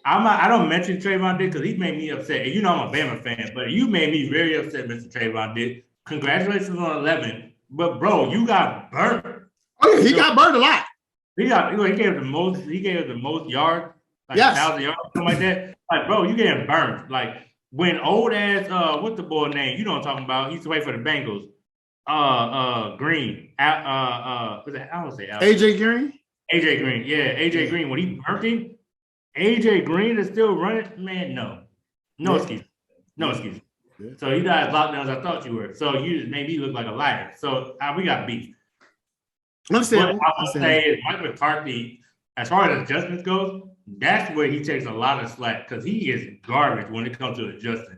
I don't mention Trayvon Diggs because he made me upset. And I'm a Bama fan, but you made me very upset, Mr. Trayvon Diggs. Congratulations on 11. But bro, you got burnt. Oh, yeah, he got burned a lot. He gave the most yards, like 1,000 yards, something like that. Like, bro, you getting burned. Like when old ass what's the boy name? You know what I'm talking about? He used to play for the Bengals. Green. What's that? I don't say AJ Green. AJ Green, yeah, AJ Green. When he burnt him, AJ Green is still running. Man, no excuse. No excuse. Yeah. So you're not as locked down as I thought you were. So you just made me look like a liar. So we got beef. Understandable. What I would say is Mike McCarthy, as far as adjustments goes, that's where he takes a lot of slack because he is garbage when it comes to adjusting.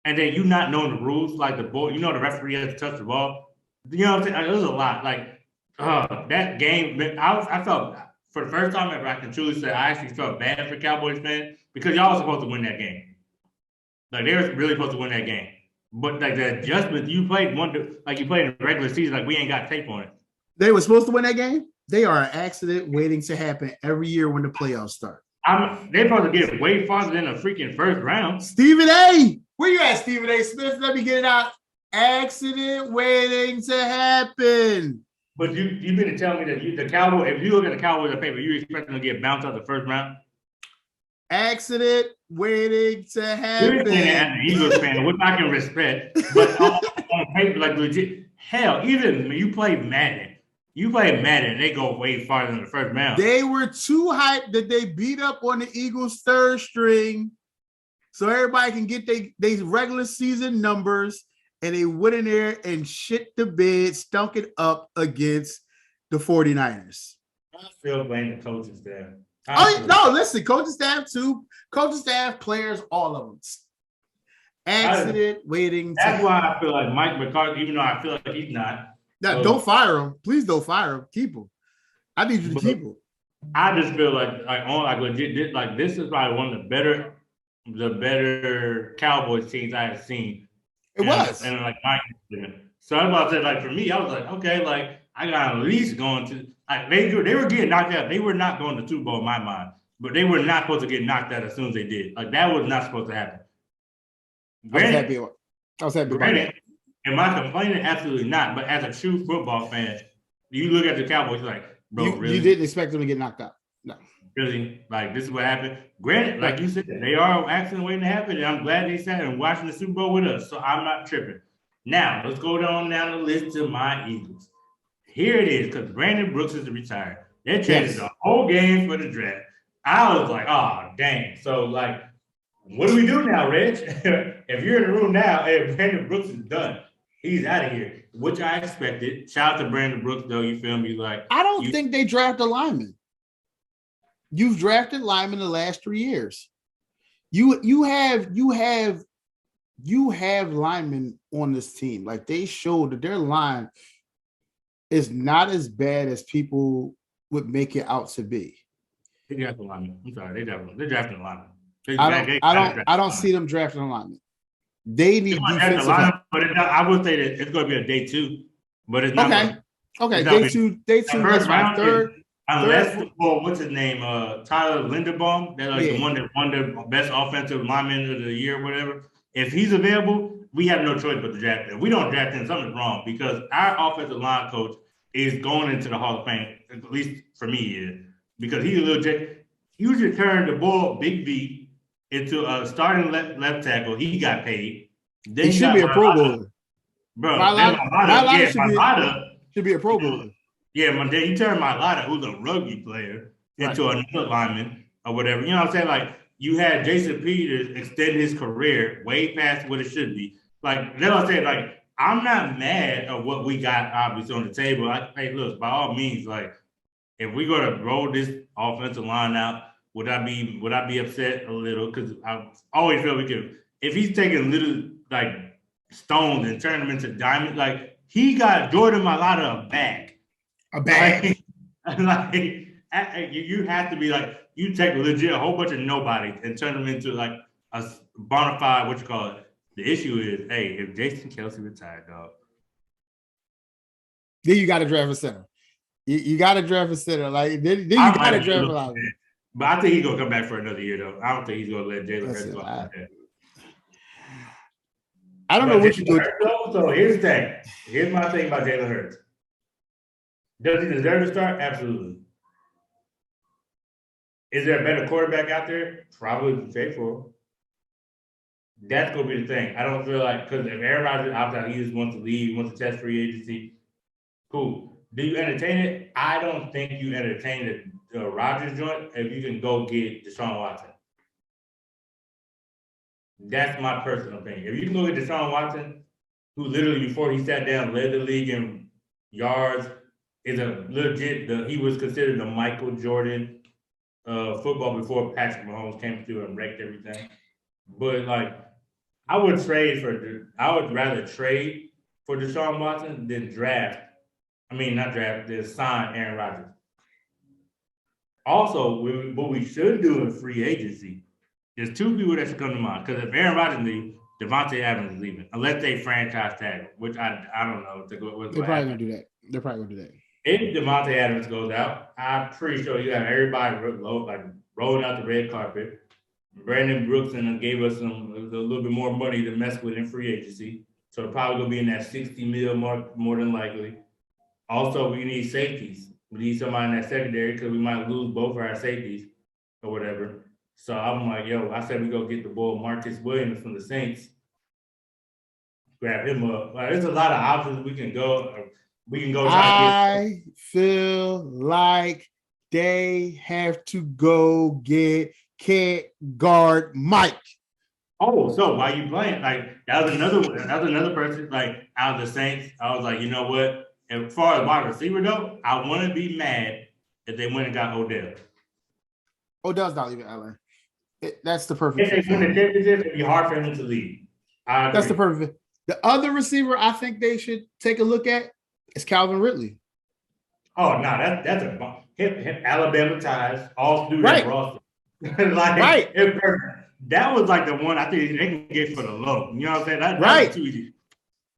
And then you not knowing the rules, like the ball, the referee has to touch the ball. You know what I'm saying? It was a lot. Like that game, I felt for the first time ever, I can truly say I actually felt bad for Cowboys fans because y'all were supposed to win that game. Like they were really supposed to win that game. But like the adjustment you played like you played in the regular season, like we ain't got tape on it. They were supposed to win that game. They are an accident waiting to happen every year when the playoffs start. They're supposed to get way farther than the freaking first round. Stephen A. Where you at, Stephen A. Smith? Let me get it out. Accident waiting to happen. But you've been telling me that the Cowboys, if you look at the Cowboys on paper, you expect them to get bounced out the first round? Accident waiting to happen. You're saying that as an Eagles fan, which I can respect, but on paper, like legit, hell, even when you play Madden, they go way farther than the first round. They were too hyped that they beat up on the Eagles' third string so everybody can get they regular season numbers, and they went in there and shit the bed, stunk it up against the 49ers. I still blame the coaches there. Listen, coaching staff too. Coaching staff, players, all of them. Accident waiting. That's why I feel like Mike McCarthy, even though I feel like he's not. No, don't fire him. Please don't fire him. Keep him. I need you to keep him. I just feel like legit, like this is probably one of the better Cowboys teams I have seen. It was. And like Mike. So that's why I said, like, for me, I was like, okay, like I got at least going to like they were getting knocked out. They were not going to Super Bowl in my mind, but they were not supposed to get knocked out as soon as they did. Like that was not supposed to happen. I was happy about that. Am I complaining? Absolutely not. But as a true football fan, you look at the Cowboys like, bro, really? You didn't expect them to get knocked out. No. Really? Like, this is what happened? Granted, like you said, they are accident waiting to happen, and I'm glad they sat and watching the Super Bowl with us, so I'm not tripping. Now, let's go down the list to my Eagles. Here it is, because Brandon Brooks is retired. They changed the whole game for the draft. I was like, oh, dang. So, like, what do we do now, Reg? If you're in the room now, hey, Brandon Brooks is done. He's out of here, which I expected. Shout out to Brandon Brooks, though. You feel me? Like, I don't think they draft a lineman. You've drafted linemen the last 3 years. You have linemen on this team. Like they showed that their line is not as bad as people would make it out to be. They drafted a lineman. I'm sorry, they're drafting a lineman. I don't see them drafting a lineman. They need defensive help. But I would say that it's going to be a day 2, but it's not. Okay. Day two. That's my third. Unless, what's his name? Tyler Linderbaum, that the one that won the best offensive lineman of the year, or whatever. If he's available, we have no choice but to draft him. If we don't draft him, something's wrong because our offensive line coach is going into the Hall of Fame. At least for me, he is because he's a little jet. He usually turned the ball, Big V, into a starting left tackle. He got paid. Then he should be a Pro Bowler, bro. Mailata should be a Pro Bowler. Yeah, but then he turned Mailata, who's a rugby player, into another lineman or whatever. You know what I'm saying? Like, you had Jason Peters extend his career way past what it should be. Like, that's what I'm saying. Like, I'm not mad at what we got, obviously, on the table. Hey, look, by all means, like, if we're going to roll this offensive line out, would I be upset a little? Because I always feel we could. If he's taking little, like, stones and turning them into diamonds, like, he got Jordan Mailata a bag. Like you have to be like, you take legit a whole bunch of nobody and turn them into like a bona fide, what you call it. The issue is, hey, if Jason Kelce retired, dog. Then you got to draft a center. You got to draft a center. Like then you got to draft a lot. But I think he's gonna come back for another year, though. I don't think he's gonna let Jalen Hurts go. I don't know what you do. So here's the thing. Here's my thing about Jalen Hurts. Does he deserve to start? Absolutely. Is there a better quarterback out there? Probably trade for him. That's going to be the thing. I don't feel like, because if Aaron Rodgers opts out, he just wants to leave, wants to test free agency. Cool. Do you entertain it? I don't think you entertain the Rodgers joint if you can go get Deshaun Watson. That's my personal opinion. If you can look at Deshaun Watson, who literally before he sat down led the league in yards, is a legit. He was considered the Michael Jordan football before Patrick Mahomes came through and wrecked everything. But like, I would rather trade for Deshaun Watson than draft. I mean, not draft, than sign Aaron Rodgers. Also, what we should do in free agency, there's two people that should come to mind. Because if Aaron Rodgers leaves, Devontae Adams is leaving, unless they franchise tag him, which I don't know. They're probably gonna do that. They're probably gonna do that. If Devontae Adams goes out, I'm pretty sure you have everybody rolling out the red carpet. Brandon Brooks and gave us a little bit more money to mess with in free agency. So they're probably gonna be in that 60 mil mark more than likely. Also, we need safeties. We need somebody in that secondary because we might lose both of our safeties or whatever. So I'm like, I said we go get the boy Marcus Williams from the Saints. Grab him up. Like, there's a lot of options we can go. I feel like they have to go get can't guard Mike. Oh, so why you playing? Like that was another one. That was another person. Like out of the Saints, I was like, you know what? As far as wide receiver though, I want to be mad if they went and got Odell. Odell's not leaving LA. That's the perfect. If they win the championship, it'd be hard for him to leave. That's the perfect. The other receiver I think they should take a look at is Calvin Ridley. Oh no, that's a him Alabama ties all through right. that roster. Like, right. That was like the one I think they can get for the low. You know what I'm saying? That was too easy.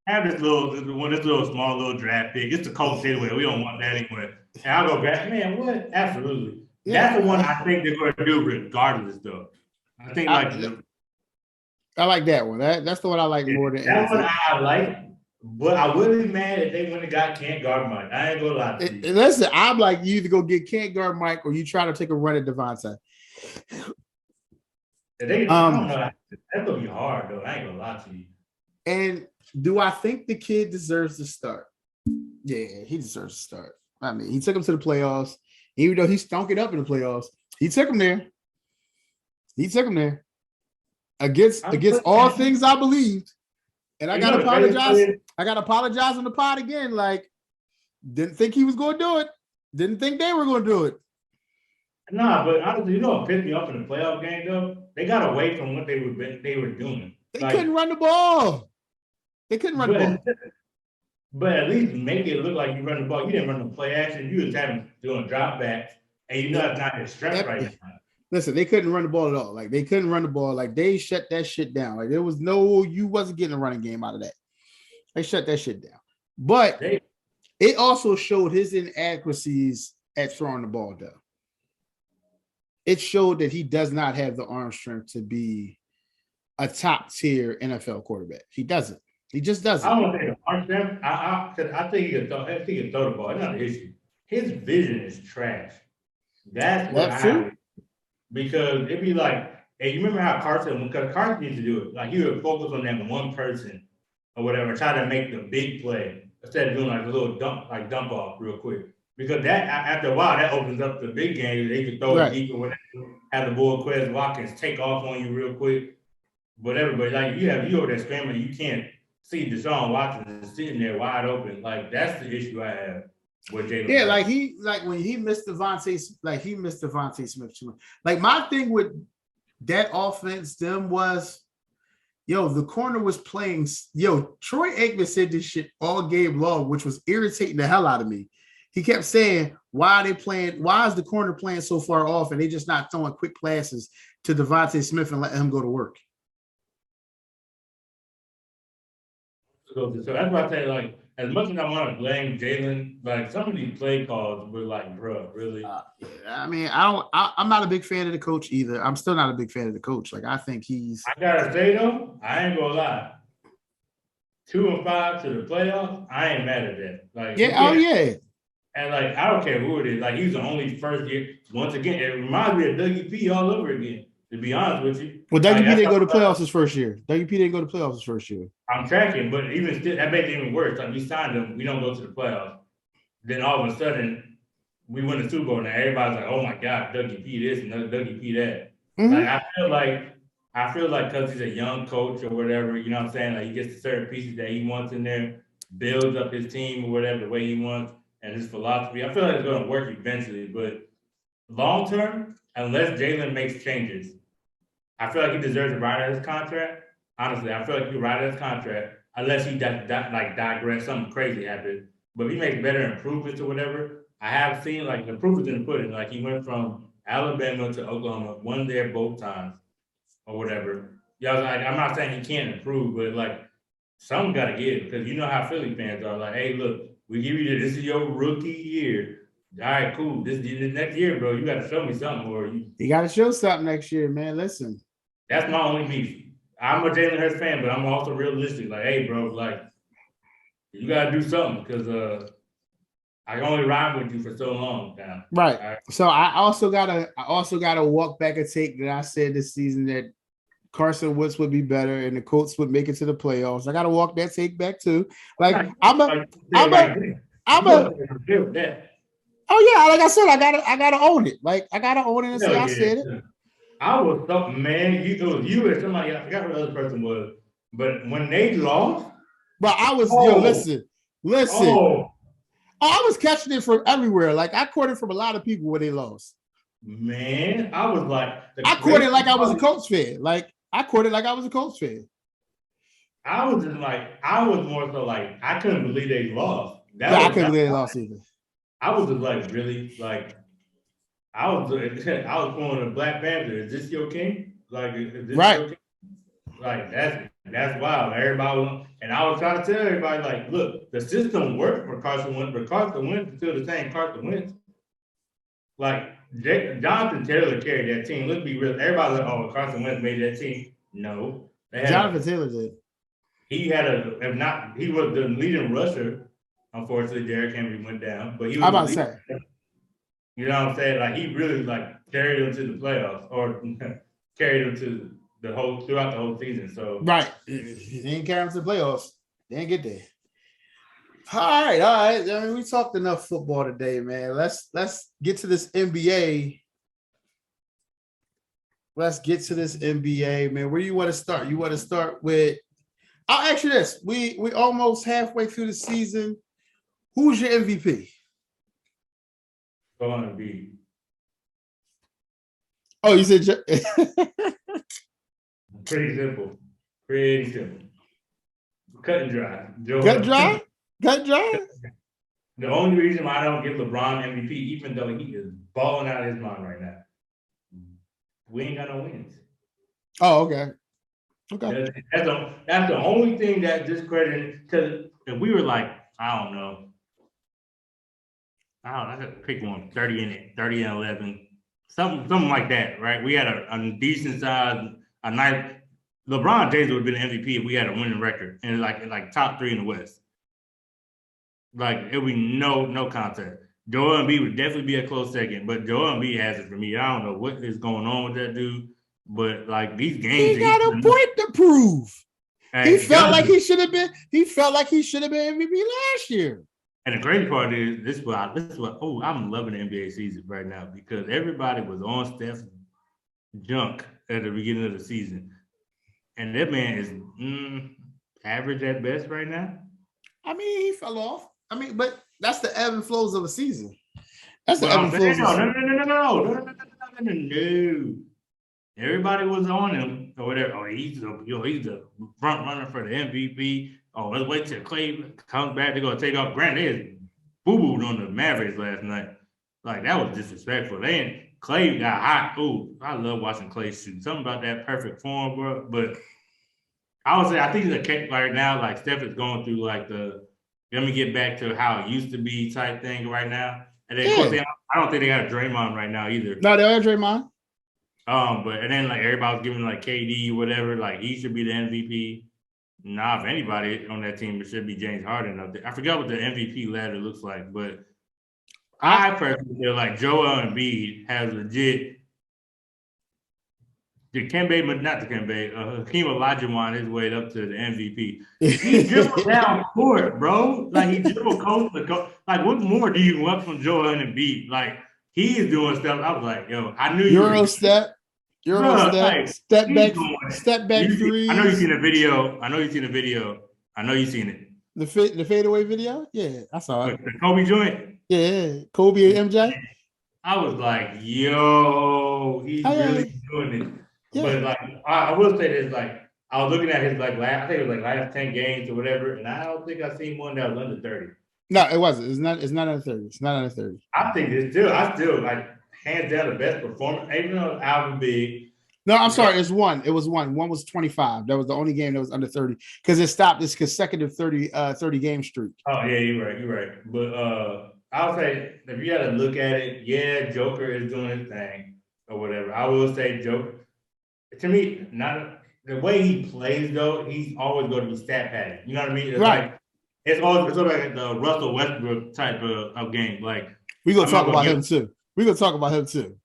Have this little small little draft pick. It's the Colts anyway. We don't want that anyway. And I'll go back, man. What? Absolutely. Yeah. That's the one I think they're going to do regardless, though. I think I like that one. That's the one I like more than that one I like. But I wouldn't be mad if they went and got can't guard Mike. I ain't gonna lie to you. Listen, I'm like, you either go get can't guard Mike or you try to take a run at Devontae. I don't know. That's gonna be hard though. I ain't gonna lie to you. And do I think the kid deserves to start? Yeah, he deserves to start. I mean, he took him to the playoffs, even though he stunk it up in the playoffs. He took him there. Against all things I believed. And I gotta apologize. I gotta apologize on the pod again. Like, didn't think he was gonna do it. Didn't think they were gonna do it. Nah, but honestly, what pissed me off in the playoff game though? They got away from what they were doing. They couldn't run the ball. They couldn't run the ball. But at least make it look like you run the ball. You didn't run the play action. You was doing drop backs, and you know it's not his strength right now. Listen, they couldn't run the ball at all. Like they couldn't run the ball. Like they shut that shit down. Like there was you wasn't getting a running game out of that. They shut that shit down. But it also showed his inadequacies at throwing the ball down. It showed that he does not have the arm strength to be a top tier NFL quarterback. He doesn't. He just doesn't. I don't think the arm strength. I think he can throw the ball. It's not an issue. His vision is trash. That's what because it'd be like, and you remember how Carson used to do it. Like he would focus on that one person or whatever, try to make the big play instead of doing like a little dump off real quick. Because that after a while that opens up the big game. They can throw it deep or whatever. Have the boy Quez Watkins take off on you real quick. Whatever, but like you over there scrambling, you can't see Deshaun Watson is sitting there wide open. Like that's the issue I have with Jalen. Yeah, when he missed Devontae Smith too much. Like my thing with that offense, was, the corner was playing. Troy Aikman said this shit all game long, which was irritating the hell out of me. He kept saying, why are they playing? Why is the corner playing so far off and they just not throwing quick passes to Devontae Smith and letting him go to work? So that's why I say, like, as much as I want to blame Jalen, like some of these play calls were like, bro, really? I mean, I'm not a big fan of the coach either. I'm still not a big fan of the coach. Like, I think he's. I gotta say though, I ain't gonna lie. 2-5 to the playoffs, I ain't mad at that. Like, yeah. And like, I don't care who it is. Like, he's the only first year. Once again, it reminds me of Dougie P all over again. To be honest with you. Well, Dougie P didn't go to playoffs his first year. I'm tracking, but even still, that makes it even worse. Like, we signed him, we don't go to the playoffs. Then all of a sudden, we win the Super Bowl. Now everybody's like, "Oh my God, Dougie P this and Dougie P that." Mm-hmm. Like, I feel like I feel like because he's a young coach or whatever, you know what I'm saying? Like he gets certain pieces that he wants in there, builds up his team or whatever the way he wants and his philosophy. I feel like it's going to work eventually, but long term, unless Jalen makes changes, I feel like he deserves to ride out his contract. Honestly, I feel like he ride out his contract unless he like digress, something crazy happens. But if he makes better improvements or whatever, I have seen like improvements in the pudding. Like he went from Alabama to Oklahoma, won there both times or whatever. Yeah, like I'm not saying he can't improve, but like something got to give because you know how Philly fans are. Like, hey, look, we give you this is your rookie year. All right, cool. This next year, bro, you got to show me something, or You got to show something next year, man. Listen, that's my only beef. I'm a Jalen Hurts fan, but I'm also realistic. Like, hey, bro, like you got to do something because I can only ride with you for so long now. right. All right. So I also gotta walk back a take that I said this season that Carson Wentz would be better and the Colts would make it to the playoffs. I gotta walk that take back too. Like I'm a oh yeah, like I said, I gotta own it. Like I gotta own it and say I said it. I was so man, it was you or somebody, I forgot who the other person was, but when they lost, But I was listen. I was catching it from everywhere. Like I caught it from a lot of people when they lost. Man, I was like, I caught it like I was a Colts fan. Like I caught it like I was a Colts fan. I was just like, I was more so like, I couldn't believe they lost. I couldn't believe they lost either. I was just like, really, like, I was going to Black Panther. Is this your king? Like, is this right? Your king? Like that's wild. Everybody, and I was trying to tell everybody, like, look, the system worked for Carson Wentz, but Carson Wentz is still the same Carson Wentz. Like Jonathan Taylor carried that team. Let's be real. Everybody's like, oh, Carson Wentz made that team. No, Jonathan Taylor did. He had he was the leading rusher. Unfortunately, Derrick Henry went down, but he was. I'm about to say. You know what I'm saying? Like he really like carried them to the playoffs or carried them to throughout the whole season. So right, he didn't carry them to the playoffs. They didn't get there. All right. I mean, we talked enough football today, man. Let's get to this NBA. Let's get to this NBA, man. Where you want to start? You want to start with? I'll ask you this: we almost halfway through the season. Who's your MVP? Going to be. Oh, you said pretty simple. Pretty simple. Cut and dry. Cut dry. Cut dry. The only reason why I don't give LeBron MVP, even though he is balling out of his mind right now, we ain't got no wins. Oh, okay. Okay. That's the only thing that discredited. Because if we were like, I don't know, I could pick one, 30 and 11, something like that, right? We had a decent size, a nice. LeBron James would have been MVP if we had a winning record and like top 3 in the West. Like it would be no contest. Joel Embiid would definitely be a close second, but Joel Embiid has it for me. I don't know what is going on with that dude, but like these games, he got a point to prove. Hey, he felt like he should have been. He felt like he should have been MVP last year. And the crazy part is this is what I'm loving the NBA season right now because everybody was on Steph's junk at the beginning of the season, and that man is average at best right now. I mean, he fell off. I mean, but that's the ebb and flows of a season. That's the ebb and flows. No. Everybody was on him or whatever. Oh, he's the front runner for the MVP. Oh, let's wait till Clay comes back. They're gonna take off. Granted, they boo-booed on the Mavericks last night. Like that was disrespectful. Clay got hot. Ooh, I love watching Clay shoot. Something about that perfect form, bro. But I would say I think it's a right now. Like Steph is going through like let me get back to how it used to be type thing right now. And then of course I don't think they got a Draymond right now either. No, they don't have Draymond. But then like everybody was giving like KD or whatever, like he should be the MVP. Nah, if anybody on that team, it should be James Harden up there. I forgot what the MVP ladder looks like, but I personally feel like Joel Embiid has legit Hakeem Olajuwon his way up to the MVP. He dribbled down court, bro. Like he dribbled coast to coast. Like what more do you want from Joel Embiid? Like he is doing stuff. I was like, yo, I knew Euro step. Euro Bruh, step, like, step he's back, going- step back I know you've threes. seen the video. I know you've seen the video. I know you've seen it. The fadeaway video. Yeah, I saw it. But the Kobe joint, Yeah, Kobe and MJ. I was like, yo, he's Oh, yeah. really doing it. Yeah. But like, I will say this, like, I was looking at his like last, I think it was like last 10 games or whatever, and I don't think I've seen one that was under 30. No, it wasn't. It's not. It's not under 30. It's not under 30. I think I still like hands down the best performance, even though Alvin Big. No, I'm sorry. It's one. It was one. One was 25. That was the only game that was under 30 because it stopped this consecutive 30 game streak. Oh yeah, you're right. But I'll say if you gotta look at it, yeah, Joker is doing his thing or whatever. I will say Joker. To me, not the way he plays though. He's always going to be stat padding. You know what I mean? It's Right. like it's always like the Russell Westbrook type of game. Like We're gonna I'm talk not about gonna him too. We're gonna talk about him too.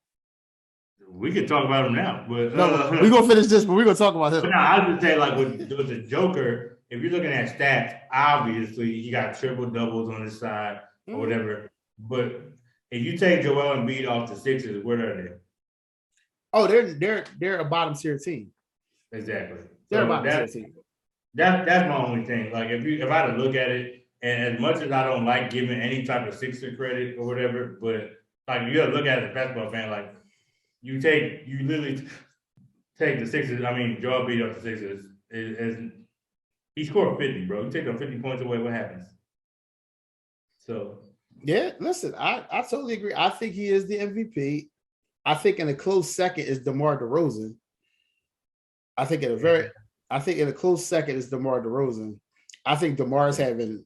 we could talk about him now, but No, we're gonna finish this, but we're gonna talk about But him. no, I would say like with the Joker, if you're looking at stats, obviously he got triple doubles on his side or whatever. But if you take Joel Embiid off the Sixers, where are they? Oh, they're a bottom tier team. Exactly. They're a So bottom tier team. that's my only thing. Like if I had to look at it, and as much as I don't like giving any type of Sixer credit or whatever, but like you gotta look at it as a basketball fan, like you literally take the Sixers. I mean, Joel beat up the Sixers. He scored 50, bro. You take them 50 points away, what happens? So Yeah, listen, I totally agree. I think he is the MVP. I think in a close second is DeMar DeRozan. I think in a close second is DeMar DeRozan. I think DeMar is having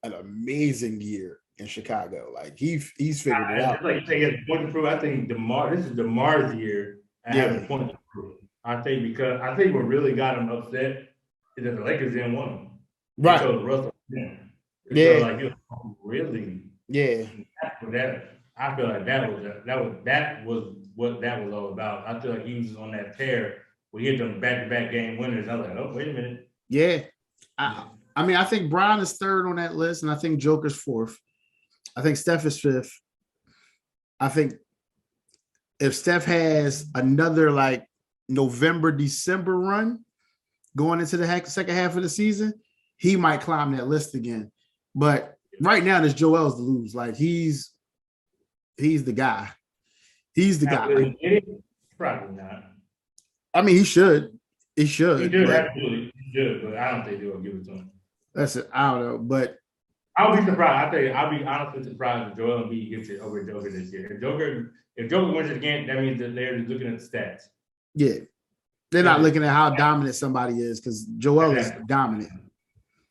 an amazing year in Chicago. Like he's figured it out. Like you say, he has a point to prove. I think this is DeMar's year and having a point to prove. I think what really got him upset is that the Lakers didn't want him. Right. So Russell, yeah. Yeah. So like, really? Yeah. I feel like that was what that was all about. I feel like he was on that tear. We hit them back-to-back game winners. I was like, oh, wait a minute. Yeah. I mean, I think Brown is third on that list, and I think Joker's fourth. I think Steph is fifth. I think if Steph has another like November, December run going into the second half of the season, he might climb that list again. But right now, there's Joel's to lose. Like he's the guy. He's the guy. Like, Probably not. I mean, he should. He should. He should, absolutely. He should, but I don't think they'll give it to him. That's it. I don't know, but I'll be surprised. I tell you, I'll be honestly surprised if Joel Embiid gets it over Joker this year. If Joker wins it again, that means that they're looking at the stats. yeah, they're not looking at how dominant somebody is because Joel is dominant.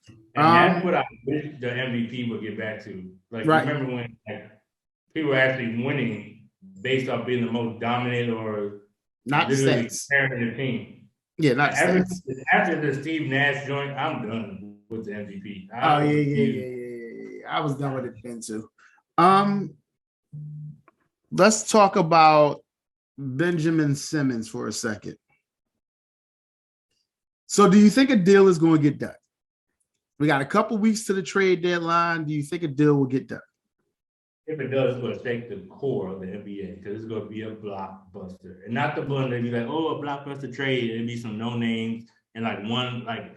And that's what I wish the MVP would get back to. Like, Right. remember when people were actually winning based off being the most dominant or Not literally stats. carrying the team. Yeah, not After stats. the Steve Nash joint, I'm done with the MVP. Oh yeah. I was done with it then too. Let's talk about Benjamin Simmons for a second. So, do you think a deal is going to get done? We got a couple weeks to the trade deadline. Do you think a deal will get done? If it does, it's going to shake the core of the NBA because it's going to be a blockbuster. And not the one that be like, oh, a blockbuster trade. It'd be some no names and like one like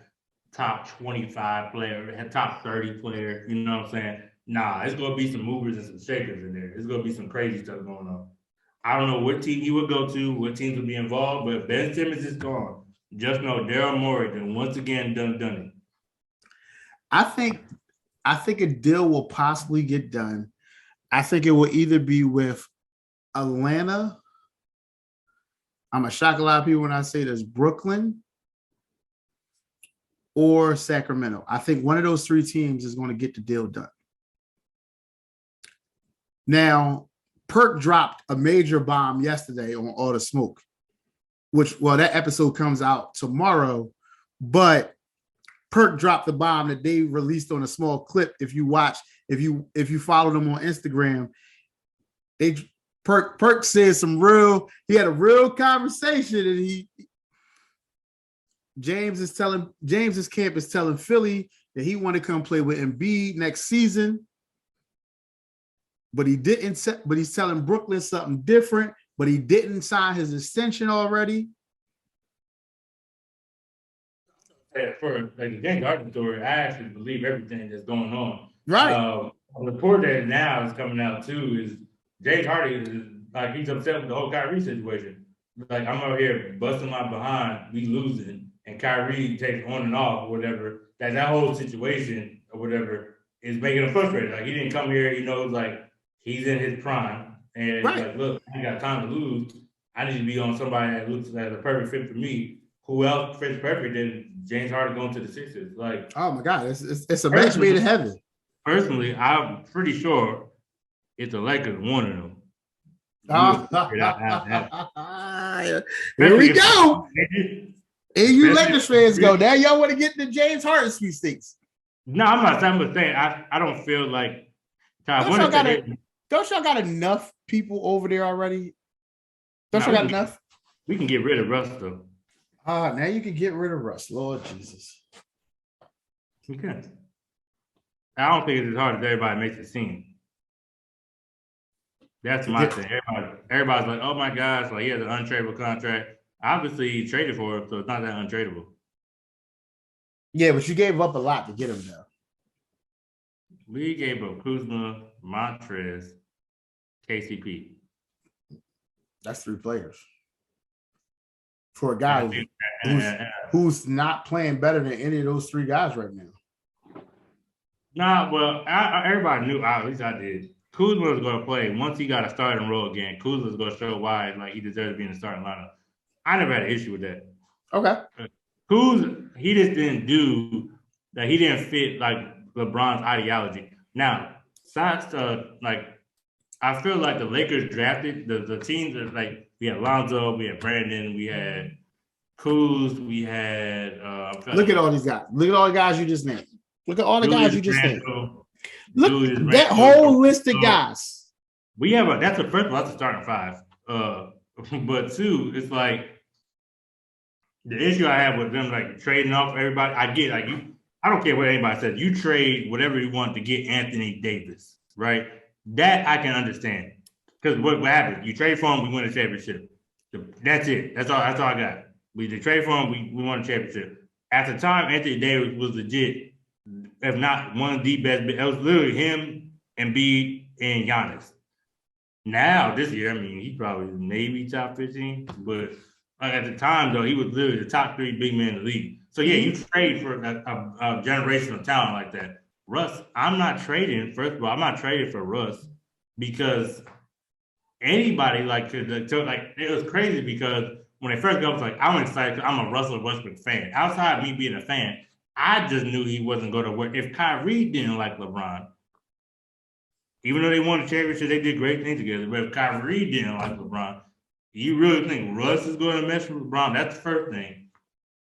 top 25 player, top 30 player. You know what I'm saying? Nah, it's going to be some movers and some shakers in there. It's going to be some crazy stuff going on. I don't know what team he would go to, what teams would be involved, but if Ben Simmons is gone, just know Daryl Morey then once again done it. I think a deal will possibly get done. I think it will either be with Atlanta. I'm gonna shock a lot of people when I say there's Brooklyn or Sacramento. I think one of those three teams is going to get the deal done. Now, Perk dropped a major bomb yesterday on All the Smoke, that episode comes out tomorrow, but Perk dropped the bomb that they released on a small clip. If you you follow them on Instagram, Perk said he had a real conversation, and James's camp is telling Philly that he want to come play with Embiid next season. But he didn't. But he's telling Brooklyn something different. but he didn't sign his extension already. For like the James Harden story, I actually believe everything that's going on. Right. A report that now is coming out too is James Harden is like he's upset with the whole Kyrie situation. Like I'm out here busting my behind, we losing, and Kyrie takes on and off or whatever. That whole situation or whatever is making him frustrated. Like he didn't come here, he knows like he's in his prime, and Right. like look, I got time to lose. I need to be on somebody that looks like a perfect fit for me. Who else fits perfect than James Harden going to the Sixers? Like, oh my God, it's a match made in heaven. Personally, I'm pretty sure if the Lakers wanted him. Here we go. And you Lakers fans go. Now y'all want to get the James Harden sweepstakes. No, I'm not saying I don't feel like don't y'all got enough people over there already? Don't y'all got enough? We can get rid of Russ though. Now you can get rid of Russ. Lord Jesus. We can. I don't think it's as hard as everybody makes it seem. That's my thing. Everybody's like, oh my gosh, like he has an untradeable contract. Obviously, he traded for him, so it's not that untradeable. Yeah, but you gave up a lot to get him though. We gave up Kuzma, Montrez, KCP. That's 3 players. For a guy who's not playing better than any of those 3 guys right now. Nah, well, everybody knew, at least I did. Kuzma was going to play. Once he got a starting role again, Kuzma was going to show why like he deserves to be in the starting lineup. I never had an issue with that. Okay. Kuzma, he just didn't do that. He didn't fit like LeBron's ideology. Now, like I feel like the Lakers drafted the teams that like we had Lonzo, we had Brandon, we had Kuz, we had look at all these guys. Look at all the guys you just named. Look at all the guys you just named. Look at that whole list of guys. We have that's the first one, that's a starting 5. But 2, it's like the issue I have with them like trading off everybody. I get like I don't care what anybody says. You trade whatever you want to get Anthony Davis, right? That I can understand. Because what happens? You trade for him, we win a championship. That's it. That's all I got. We trade for him, we won a championship. At the time, Anthony Davis was legit, if not one of the best. It was literally him, Embiid, and Giannis. Now, this year, I mean, he probably maybe top 15, but at the time, though, he was literally the top 3 big men in the league. So, yeah, you trade for a generational talent like that. Russ, I'm not trading. First of all, I'm not trading for Russ because anybody it was crazy because when they first got, I was like, I'm excited because I'm a Russell Westbrook fan. Outside of me being a fan, I just knew he wasn't going to work. If Kyrie didn't like LeBron, even though they won the championship, they did great things together. But if Kyrie didn't like LeBron, you really think Russ is going to mess with LeBron? That's the first thing.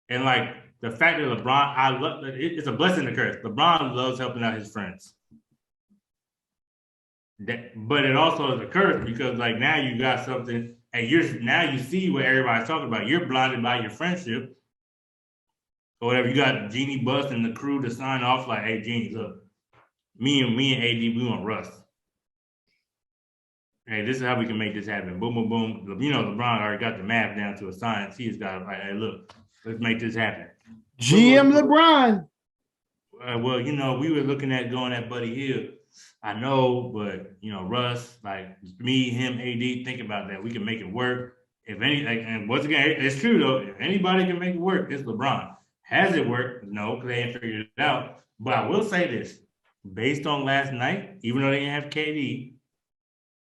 And like the fact that LeBron, it's a blessing and a curse. LeBron loves helping out his friends. But it also is a curse because like now you got something, and you see what everybody's talking about. You're blinded by your friendship or whatever. You got Jeanie Buss and the crew to sign off like, hey, Jeanie, look, me and AD, we want Russ. Hey, this is how we can make this happen. Boom, boom, boom. You know, LeBron already got the math down to a science. He's got like, hey, look, let's make this happen. GM LeBron. Well, you know, we were looking at going at Buddy Hield. I know, but you know, Russ, like me, him, AD, think about that. We can make it work. If any, and once again, it's true though. If anybody can make it work, it's LeBron. Has it worked? No, because they ain't figured it out. But I will say this: based on last night, even though they didn't have KD,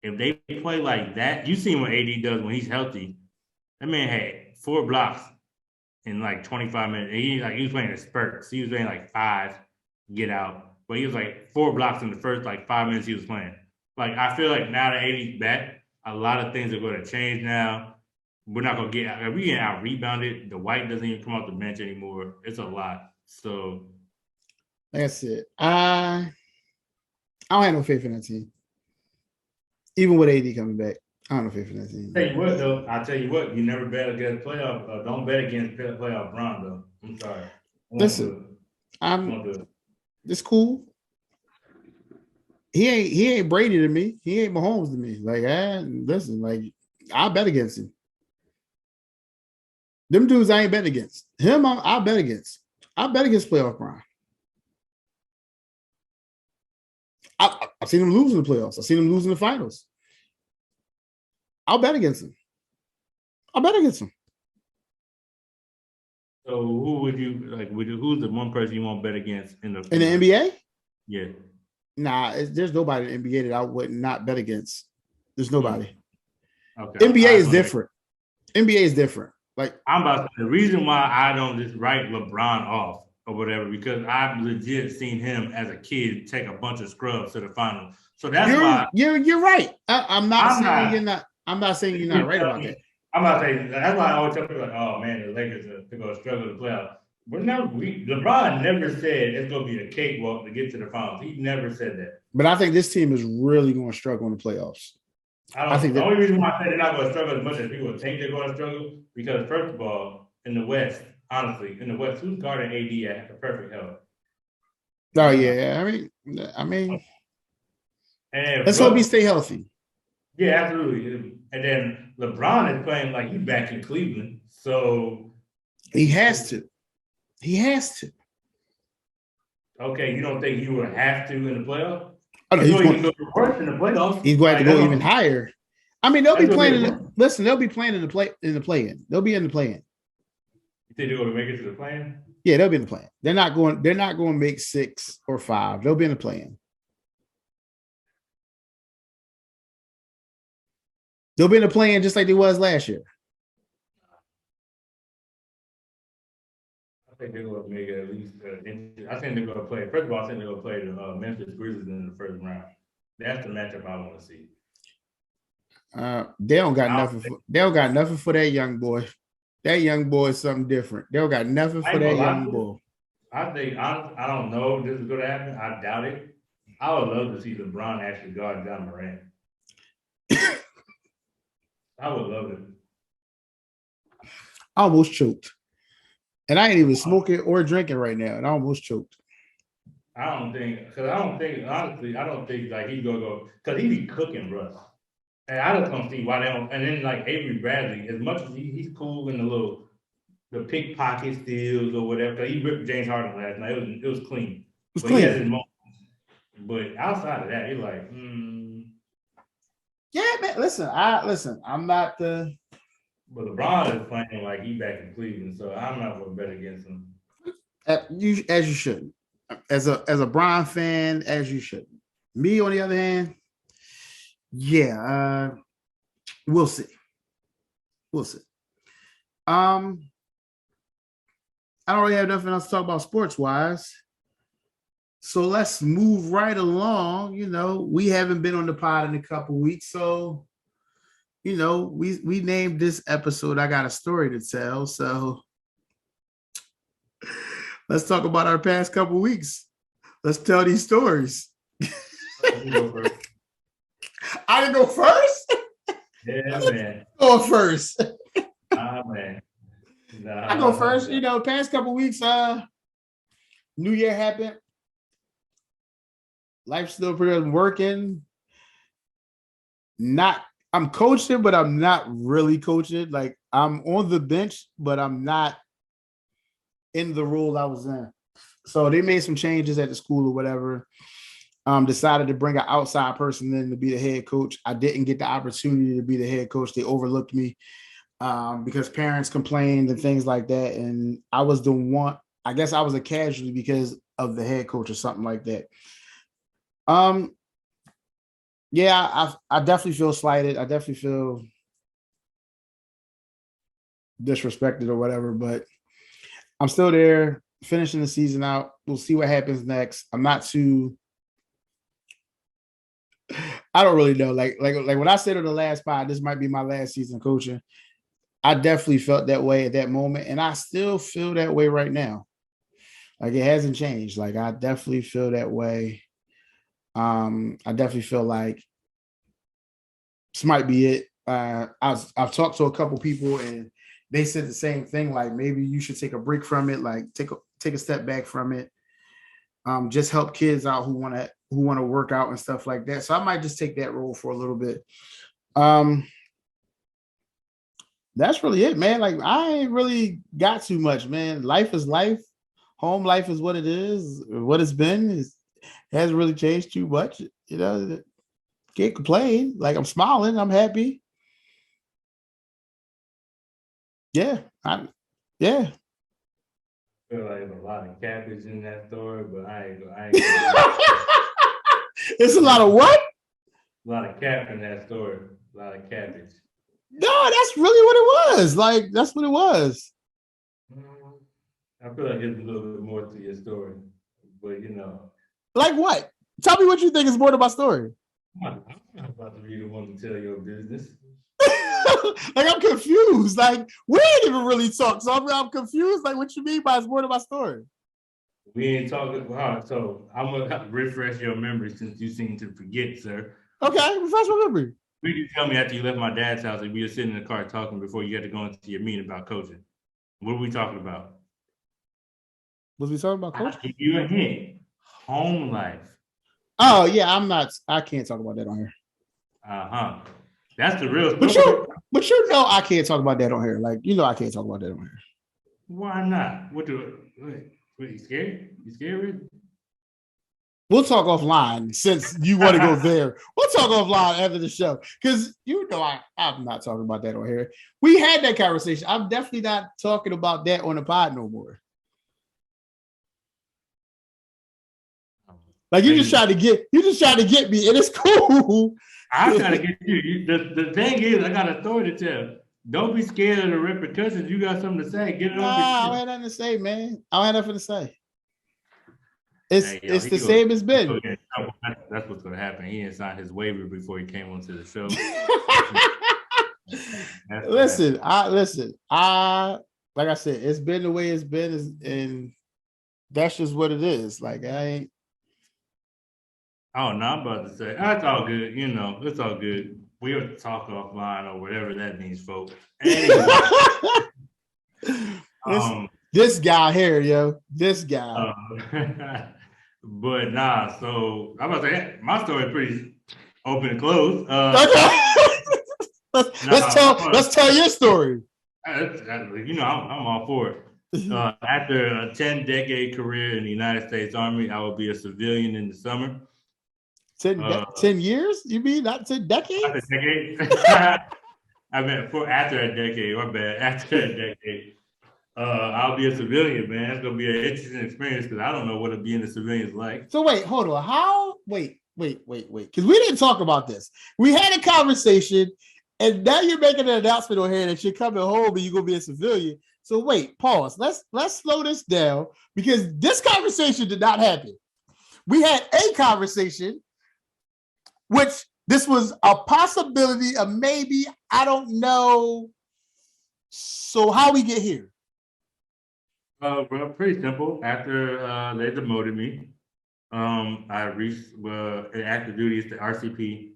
if they play like that, you seen what AD does when he's healthy. That man had 4 blocks in like 25 minutes. He was playing in spurts. He was playing like 5, get out. But he was like 4 blocks in the first like 5 minutes he was playing. Like I feel like now that AD's back, a lot of things are going to change now. We're not going to get we get out rebounded. The White doesn't even come off the bench anymore. It's a lot. So that's it. I don't have no faith in that team. Even with AD coming back, I don't have no faith in that team. I'll tell you what, you never bet against playoff. Don't bet against playoff Bron though. I'm sorry. Listen, it's cool. He ain't Brady to me. He ain't Mahomes to me. Like, listen, like I bet against him. Them dudes I ain't betting against. Him, I'll bet against. I bet against playoff Brian. I've seen him lose in the playoffs. I've seen him lose in the finals. I'll bet against him. I'll bet against him. So who would you like? Who's the one person you won't bet against in the NBA? Yeah. Nah, there's nobody in the NBA that I would not bet against. There's nobody. Okay. NBA is different. NBA is different. Like I'm about to say, the reason why I don't just write LeBron off or whatever, because I've legit seen him as a kid take a bunch of scrubs to the final. So that's why you're right. I'm not saying you're not. I'm not saying you're not right about that. I'm about to say that's why I always tell people like, oh man, the Lakers are going to struggle to play out. LeBron never said it's going to be a cakewalk to get to the finals. He never said that. But I think this team is really going to struggle in the playoffs. I think the only reason why I said they're not going to struggle as much as people think they're going to struggle, because first of all, in the West, honestly, who's guarding AD at the perfect health? Oh yeah, I mean, and let's hope he stay healthy. Yeah, absolutely. And then LeBron is playing like he's back in Cleveland, so he has to. He has to. Okay, you don't think he would have to in the playoffs? Oh, no, he's going to go worse in the playoffs. He's going to go even higher. I mean, they'll be playing. Listen, they'll be playing in the play-in. They'll be in the play-in. You think they're going to make it to the play-in? Yeah, they'll be in the play-in. They're not going to make 6 or 5. They'll be in the play-in. They'll be in the play-in just like they was last year. I think they're going to make it at least. I think they're going to play. First of all, I think they're going to play the Memphis Grizzlies in the first round. That's the matchup I want to see. They don't got nothing. They don't got nothing for that young boy. That young boy is something different. They don't got nothing for that young boy. I think I don't know if this is going to happen. I doubt it. I would love to see LeBron actually guard John Morant. I would love it. I almost choked. And I ain't even smoking or drinking right now, and I almost choked. Honestly, I don't think like he's gonna go, because he be cooking, bro. And I just don't see why they don't. And then like Avery Bradley, as much as he's cool in the pickpocket steals or whatever, he ripped James Harden last night. It was clean. It was clean. He has his moments. But outside of that, you're like, Yeah, man. Listen, I'm not the. But LeBron is playing like he back in Cleveland, so I'm not going to bet against him. As you should, as a Bron fan, as you should. Me, on the other hand, yeah, we'll see. We'll see. I don't really have nothing else to talk about sports wise. So let's move right along. You know, we haven't been on the pod in a couple weeks, so you know, we named this episode I Got a Story to Tell. So let's talk about our past couple weeks. Let's tell these stories. I didn't go first? Yeah, man. Go first. Man. Nah, I go first. You know, past couple weeks, New Year happened. Life's still pretty much working. I'm coaching, but I'm not really coaching. Like, I'm on the bench, but I'm not in the role I was in. So they made some changes at the school or whatever. Decided to bring an outside person in to be the head coach. I didn't get the opportunity to be the head coach. They overlooked me because parents complained and things like that. And I was the one, I guess I was a casualty because of the head coach or something like that. Yeah, I definitely feel slighted. I definitely feel disrespected or whatever, but I'm still there, finishing the season out. We'll see what happens next. I'm not too. I don't really know. Like when I said on the last pod, this might be my last season coaching. I definitely felt that way at that moment, and I still feel that way right now. Like, it hasn't changed. Like, I definitely feel that way. I definitely feel like this might be it. I've talked to a couple people and they said the same thing. Like, maybe you should take a break from it. Like, take a step back from it. Just help kids out who want to work out and stuff like that. So I might just take that role for a little bit. That's really it, man. Like I ain't really got too much, man. Life is life. Home life is what it is. What it's been is hasn't really changed too much. You know, can't complain. Like I'm smiling. I'm happy. Yeah, yeah. Feel like there's a lot of cabbage in that story, but I ain't It's a lot of what? a lot of cap in that story. A lot of cabbage. No, that's really what it was. Like that's what it was. I feel like there's a little bit more to your story, but you know, Like what? Tell me what you think is more to my story. I'm not about to be the one to tell your business. Like I'm confused. Like we ain't even really talked, so I'm confused. Like what you mean by it's more to my story? We ain't talking. All right, so I'm gonna refresh your memory since you seem to forget, sir. Okay, refresh my memory. What did you tell me after you left my dad's house and we were sitting in the car talking before you had to go into your meeting about coaching? What are we talking about? Was we talking about I coach? give you a hint. Home life. Oh yeah, I'm not. I can't talk about that on here. Uh-huh. That's the real But story. you know I can't talk about that on here. Like I can't talk about that on here. Why not? What you scared? You scared? We'll talk offline since you want to go there. We'll talk offline after the show because I'm not talking about that on here. We had that conversation. I'm definitely not talking about that on the pod no more. Like you just tried to get me, and it's cool. I gotta get you. The thing is, I got a story to tell. Don't be scared of the repercussions. You got something to say. Get it Nah, I don't have nothing to say, man. I don't have nothing to say. It's the same as Ben. That's what's gonna happen. He didn't sign his waiver before he came onto the show. Listen. I like I said, it's been the way it's been, and that's just what it is. Like I ain't. Oh no, I'm about to say that's all good. You know, it's all good. We'll talk offline or whatever that means, folks. Anyway, this guy here, yo, this guy. But nah, so I'm about to say my story is pretty open and closed. Let's tell your story. You know, I'm all for it. After a 10-decade career in the United States Army, I will be a civilian in the summer. 10 years? You mean not 10 decades? After a decade. I meant after a decade. My bad. After a decade, I'll be a civilian, man. It's gonna be an interesting experience because I don't know what it being a civilian's like. So wait, hold on. How? Wait. Because we didn't talk about this. We had a conversation, and now you're making an announcement on here that you're coming home and you're gonna be a civilian. So wait, pause. Let's slow this down because this conversation did not happen. We had a conversation, which this was a possibility of maybe, I don't know. So how we get here? Well, pretty simple. After they demoted me, I reached active duty is the RCP,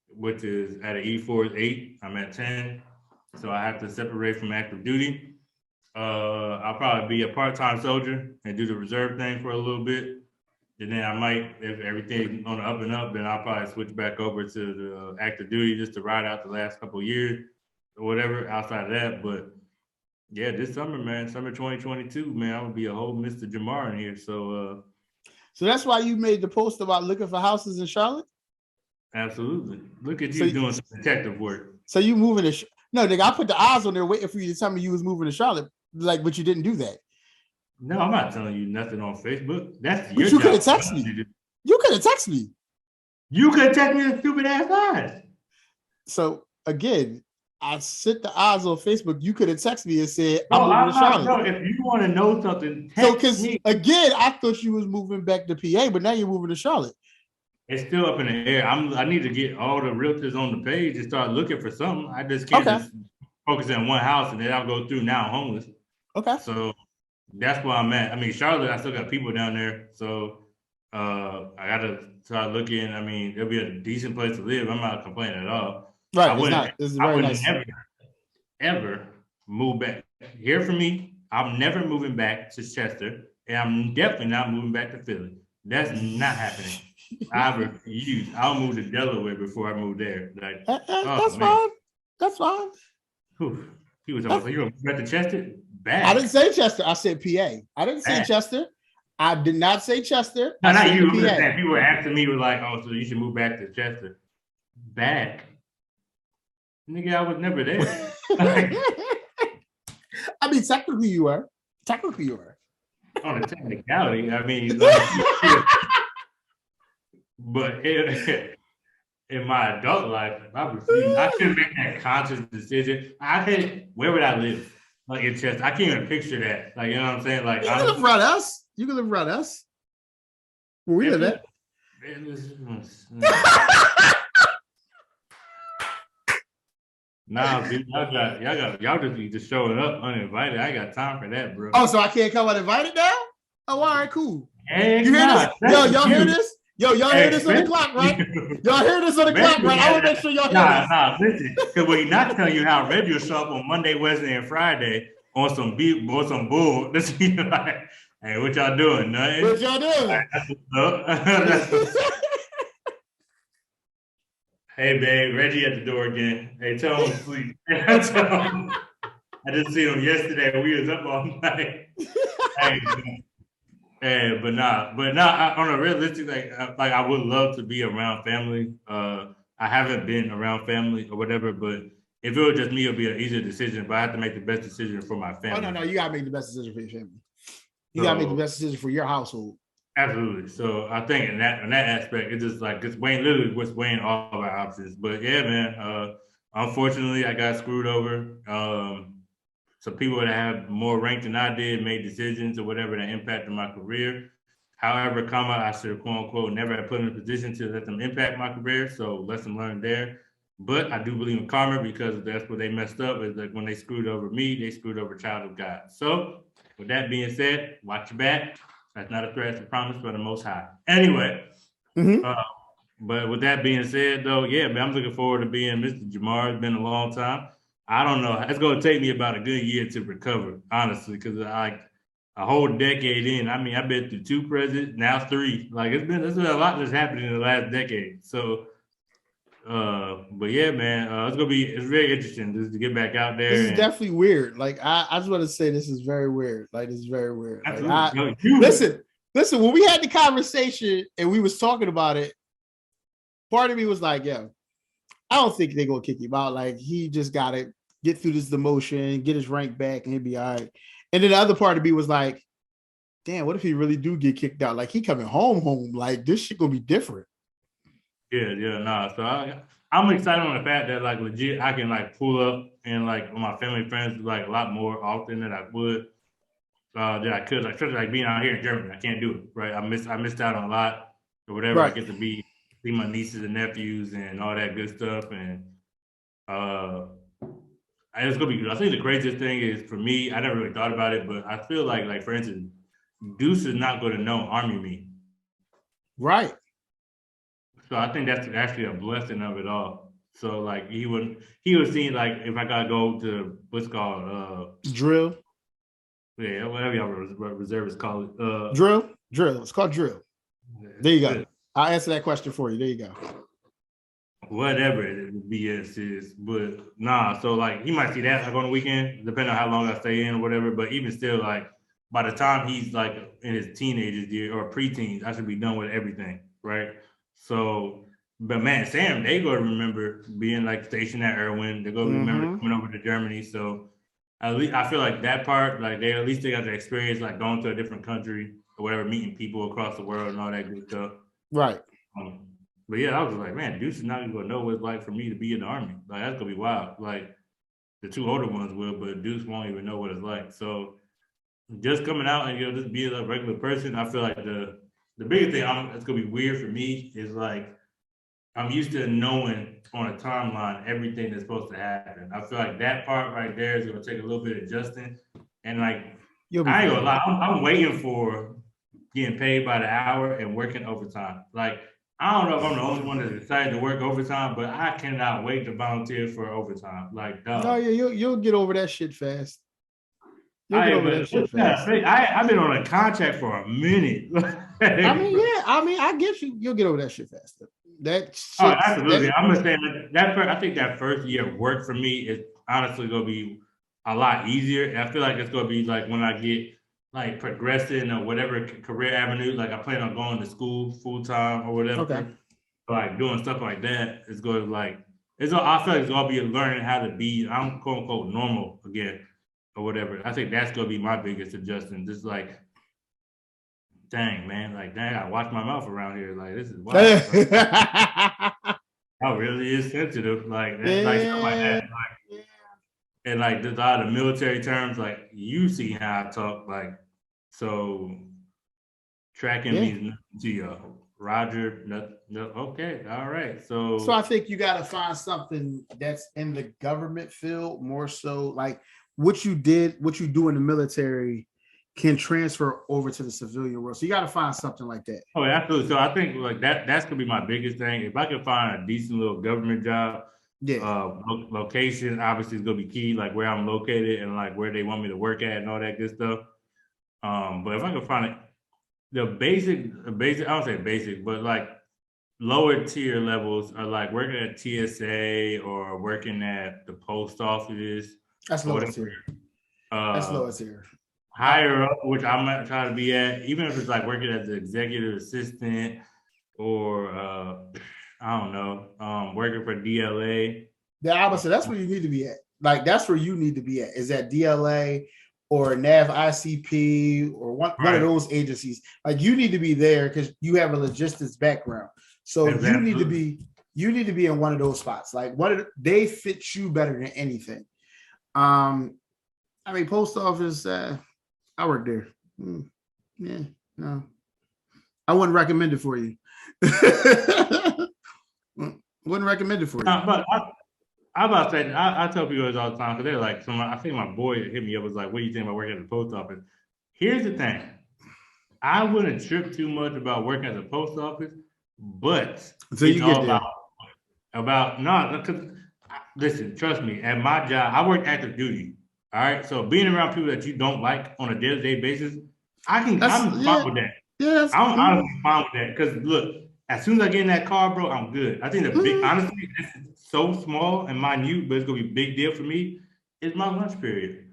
which is at an E4 is 8. I'm at 10, so I have to separate from active duty. I'll probably be a part-time soldier and do the reserve thing for a little bit. And then I might, if everything's on the up and up, then I'll probably switch back over to the active duty just to ride out the last couple of years or whatever outside of that. But yeah, this summer, man, summer 2022, man, I'm gonna be a whole Mr. Jamar in here. So that's why you made the post about looking for houses in Charlotte? Absolutely. Look at you doing some detective work. So you moving to no, nigga, I put the eyes on there waiting for you to tell me you was moving to Charlotte, like, but you didn't do that. No, I'm not telling you nothing on Facebook. That's your job. You could have texted me. You could have texted me. You could have texted me the stupid ass eyes. So again, I sent the eyes on Facebook. You could have texted me and said, "I'm moving to Charlotte." No, if you want to know something, so because again, I thought you was moving back to PA, but now you're moving to Charlotte. It's still up in the air. I need to get all the realtors on the page and start looking for something. I just can't just focus on one house and then I'll go through now homeless. Okay. So that's where I'm at. I mean, Charlotte, I still got people down there. So I got to start looking. I mean, it'll be a decent place to live. I'm not complaining at all. Right. I wouldn't nice. ever move back. Hear from me. I'm never moving back to Chester. And I'm definitely not moving back to Philly. That's not happening. I refuse. I'll move to Delaware before I move there. Like, that's fine. That's fine. Whew. He was talking. So you were back to Chester? Bad. I didn't say Chester. I said PA. I didn't say Bad. Chester. I did not say Chester. No, I not said you. the I'm just PA. saying, people were asking me, were like, "Oh, so you should move back to Chester." Back, nigga, I was never there. I mean, technically you were. Technically you were. On a technicality, I mean, but in my adult life, I refuse. I couldn't make that conscious decision. Where would I live? Like in Chester, I can't even picture that. Like, you know what I'm saying? Like, You can live around us. You can live around us. Where we live at. Nah, dude, y'all just be just showing up uninvited. I ain't got time for that, bro. Oh, so I can't come uninvited now? Oh, all right, cool. Heck You hear nah, this? Yo, y'all you. hear this? Yo, y'all hear this on the clock, right? Y'all hear this on the clock, right? I want to make sure y'all hear this. Nah, listen. Because when he's not telling you how Reggie will show up on Monday, Wednesday, and Friday on some beef or some bull, this is like, hey, what y'all doing? Nothing. What y'all doing? Hey, babe, Reggie at the door again. Hey, tell him to sleep. I just seen him yesterday. We was up all night. Hey, but on a realistic, like I would love to be around family. I haven't been around family or whatever, but if it was just me, it would be an easier decision. But I have to make the best decision for my family. Oh no, you gotta make the best decision for your family. You gotta make the best decision for your household. Absolutely. So I think in that aspect, it's just like it's weighing literally what's weighing all of our options. But yeah, man. Unfortunately, I got screwed over. Some people that have more rank than I did made decisions or whatever that impacted my career. However, I should quote unquote never have put in a position to let them impact my career. So lesson learned there. But I do believe in karma because that's what they messed up. Is like when they screwed over me, they screwed over a child of God. So with that being said, watch your back. That's not a threat, it's a promise by the Most High. Anyway, but with that being said, though, yeah, man, I'm looking forward to being Mr. Jamar. It's been a long time. I don't know. It's going to take me about a good year to recover, honestly, because like a whole decade in. I mean, I've been through 2 presidents, now 3. Like it's been a lot that's happened in the last decade. So, but yeah, man, it's very interesting just to get back out there. This is definitely weird. Like I just want to say this is very weird. Like this is very weird. Like, listen. When we had the conversation and we was talking about it, part of me was like, "Yo, I don't think they're gonna kick him out. Like he just got to get through this demotion, get his rank back, and he'll be all right." And then the other part of me was like, "Damn, what if he really do get kicked out? Like he coming home? Like this shit gonna be different." Yeah. So I'm excited on the fact that like legit I can like pull up and like with my family friends like a lot more often than I would that I could, like especially like being out here in Germany. I can't do it, right? I missed out on a lot or whatever. Right. I get to see my nieces and nephews and all that good stuff, and it's gonna be good. I think the craziest thing is for me, I never really thought about it, but I feel like for instance, Deuce is not going to know Army me. Right. So I think that's actually a blessing of it all. So like he would see like if I gotta go to what's called drill. Yeah, whatever y'all reservists call it. Drill. It's called drill. There you go. I'll answer that question for you. There you go. Whatever BS is, but nah. So like he might see that like on the weekend, depending on how long I stay in or whatever. But even still, like by the time he's like in his teenagers year or preteens, I should be done with everything, right? So, but man, Sam, they go to remember being like stationed at Irwin. They go remember coming over to Germany. So at least I feel like that part, like at least they got the experience, like going to a different country or whatever, meeting people across the world and all that good stuff. Right. But yeah, I was like, man, Deuce is not even gonna know what it's like for me to be in the Army. Like that's gonna be wild. Like the 2 older ones will, but Deuce won't even know what it's like. So just coming out and just being a regular person, I feel like the biggest thing it's gonna be weird for me is like I'm used to knowing on a timeline everything that's supposed to happen. I feel like that part right there is gonna take a little bit of adjusting. And like I ain't gonna lie, I'm waiting for getting paid by the hour and working overtime. Like I don't know if I'm the only one that decided to work overtime, but I cannot wait to volunteer for overtime. Like no, you'll get over that shit fast. I've been on a contract for a minute. I get you. You'll get over that shit faster. That shit, absolutely. I'm gonna say that I think that first year of work for me is honestly gonna be a lot easier. I feel like it's gonna be like when I get like progressing or whatever career avenue. Like I plan on going to school full time or whatever. Okay. Like doing stuff like that is going to like it's. I feel like it's gonna be learning how to be. I'm quote unquote normal again or whatever. I think that's gonna be my biggest adjustment. Just like, dang man, like dang, I watch my mouth around here. Like this is wild. I really is sensitive. Like that, like stuff like that. Like, and like there's a lot of military terms. Like you see how I talk. Like so, tracking means nothing to you. Roger, no, okay, all right. So I think you got to find something that's in the government field more so. Like what you do in the military can transfer over to the civilian world. So you got to find something like that. Oh, absolutely. So I think like that's gonna be my biggest thing. If I can find a decent little government job, location obviously is gonna be key, like where I'm located and like where they want me to work at and all that good stuff. But if I can find it, the basic, I don't say basic, but like lower tier levels are like working at TSA or working at the post office. That's lower tier. That's lower tier. Higher up, which I might try to be at, even if it's like working as an executive assistant or I don't know, working for DLA. The opposite. That's where you need to be at. Like that's where you need to be at. Is at DLA or NAV ICP or one of those agencies. Like you need to be there because you have a logistics background. So you need to be in one of those spots. Like they fit you better than anything. I mean, post office. I work there. Yeah, no, I wouldn't recommend it for you. Wouldn't recommend it for you. But I about to say, I tell people this all the time because they're like, I think my boy hit me up was like, "What do you think about working at the post office?" Here's the thing: I wouldn't trip too much about working at the post office, but until you get there. About no, because listen, trust me. At my job, I work active duty. All right, so being around people that you don't like on a day-to-day basis, I'm fine with that. Yeah, I'm honestly fine with that because look, as soon as I get in that car, bro, I'm good. I think the big, honestly, this is so small and minute, but it's gonna be a big deal for me. Is my lunch period.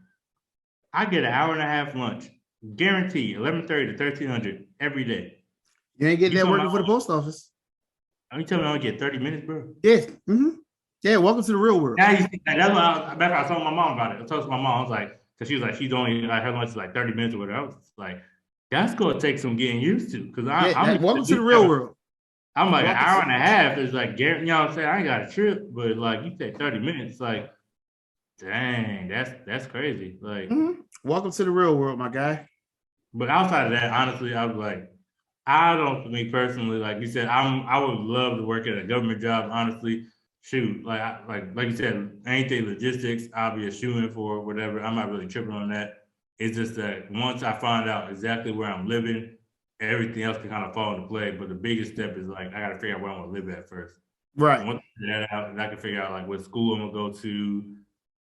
I get an hour and a half lunch, guaranteed, 11:30 to 1300 every day. You ain't getting that working for the post office. Are you telling me I only get 30 minutes, bro? Yeah. Mm-hmm. Yeah, welcome to the real world. Now that's why I told my mom about it. I told my mom, I was like, because she was like, she's only like her lunch is like 30 minutes or whatever. I was like, that's gonna take some getting used to. Because I'm welcome to the real world. I'm like an hour and a half is like, you know what I'm saying? I ain't got a trip, but like you take 30 minutes, like, dang, that's crazy. Like, welcome to the real world, my guy. But outside of that, honestly, I was like, for me personally, like you said, I would love to work at a government job, honestly. Shoot, like you said, anything logistics, I'll be a shoo-in for whatever. I'm not really tripping on that. It's just that once I find out exactly where I'm living, everything else can kind of fall into play. But the biggest step is like I got to figure out where I want to live at first. Right. And once I figure that out, and I can figure out like what school I'm gonna go to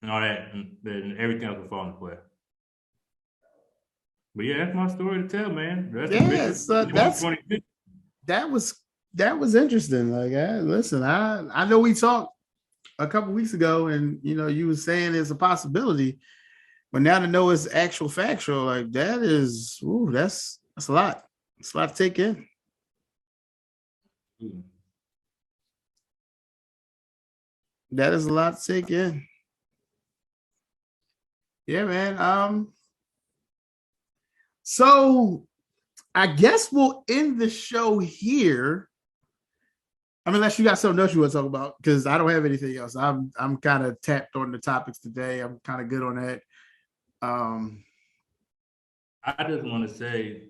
and all that, and then everything else will fall into play. But yeah, that's my story to tell, man. That was interesting. Like, listen, I know we talked a couple weeks ago, and you were saying there's a possibility, but now to know it's actual factual, like that is, that's a lot. It's a lot to take in. That is a lot to take in. Yeah, man. So I guess we'll end the show here. I mean, unless you got something else you want to talk about, because I don't have anything else. I'm kind of tapped on the topics today. I'm kind of good on that. I just want to say,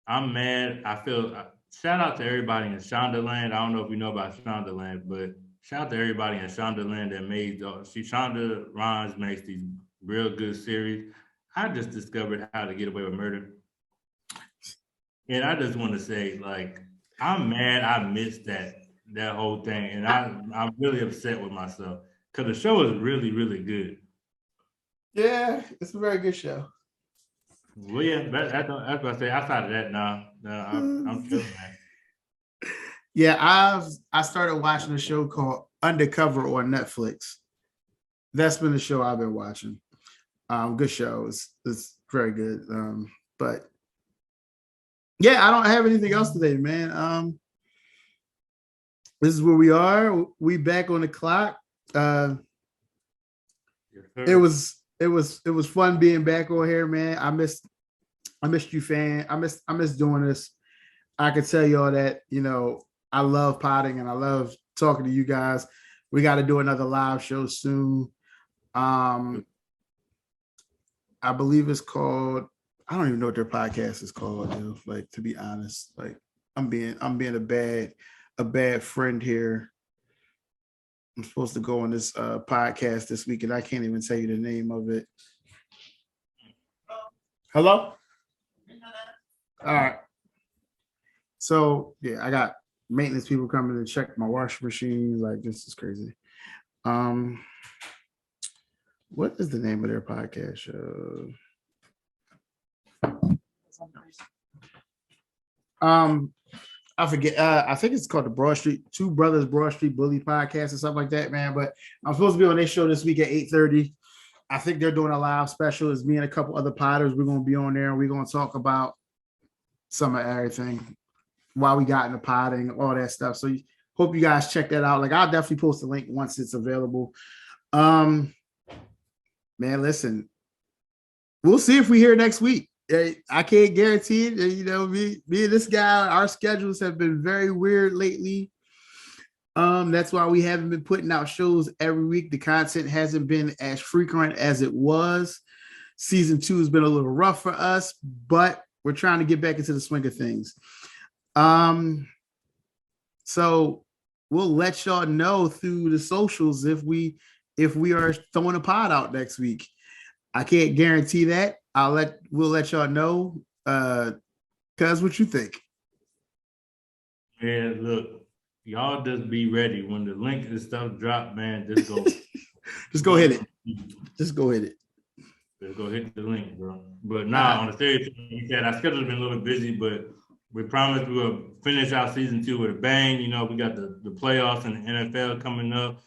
I'm mad. I feel shout out to everybody in Shondaland. I don't know if you know about Shondaland, but shout out to everybody in Shondaland that made Shonda Rhimes makes these real good series. I just discovered How to Get Away with Murder. And I just want to say, like, I'm mad I missed that whole thing. And I'm really upset with myself because the show is really, really good. Yeah, it's a very good show. Well, yeah, that's what I say. Outside of that, I'm chilling, man. Yeah, I started watching a show called Undercover on Netflix. That's been the show I've been watching. Good show. It's very good. But yeah, I don't have anything else today, man. This is where we are. We back on the clock. It was fun being back on here, man. I missed you, fan. I miss doing this. I can tell y'all that, I love potting and I love talking to you guys. We got to do another live show soon. I believe it's called, I don't even know what their podcast is called, dude. Like, to be honest, like I'm being a bad friend here. I'm supposed to go on this podcast this week, and I can't even tell you the name of it. Hello? All right. So yeah, I got maintenance people coming to check my washing machine. Like, this is crazy. What is the name of their podcast show? I forget. I think it's called the Two Brothers Broad Street Bully podcast or something like that, man. But I'm supposed to be on their show this week at 8:30. I think they're doing a live special. It's me and a couple other potters. We're going to be on there and we're going to talk about some of everything, why we got into potting, all that stuff. So hope you guys check that out. Like, I'll definitely post a link once it's available. Man, listen, we'll see if we hear next week. I can't guarantee it. Me and this guy, our schedules have been very weird lately. That's why we haven't been putting out shows every week. The content hasn't been as frequent as it was. Season 2 has been a little rough for us, but we're trying to get back into the swing of things. So we'll let y'all know through the socials if we are throwing a pod out next week. I can't guarantee that. We'll let y'all know. Cuz, what you think? Man, look, y'all just be ready when the link and stuff drop, man. Just go, just go hit it. Just go hit it. Just go hit the link, bro. But nah, on the serious, you said our schedule's been a little bit busy, but we promised we will finish our season 2 with a bang. We got the playoffs and the NFL coming up.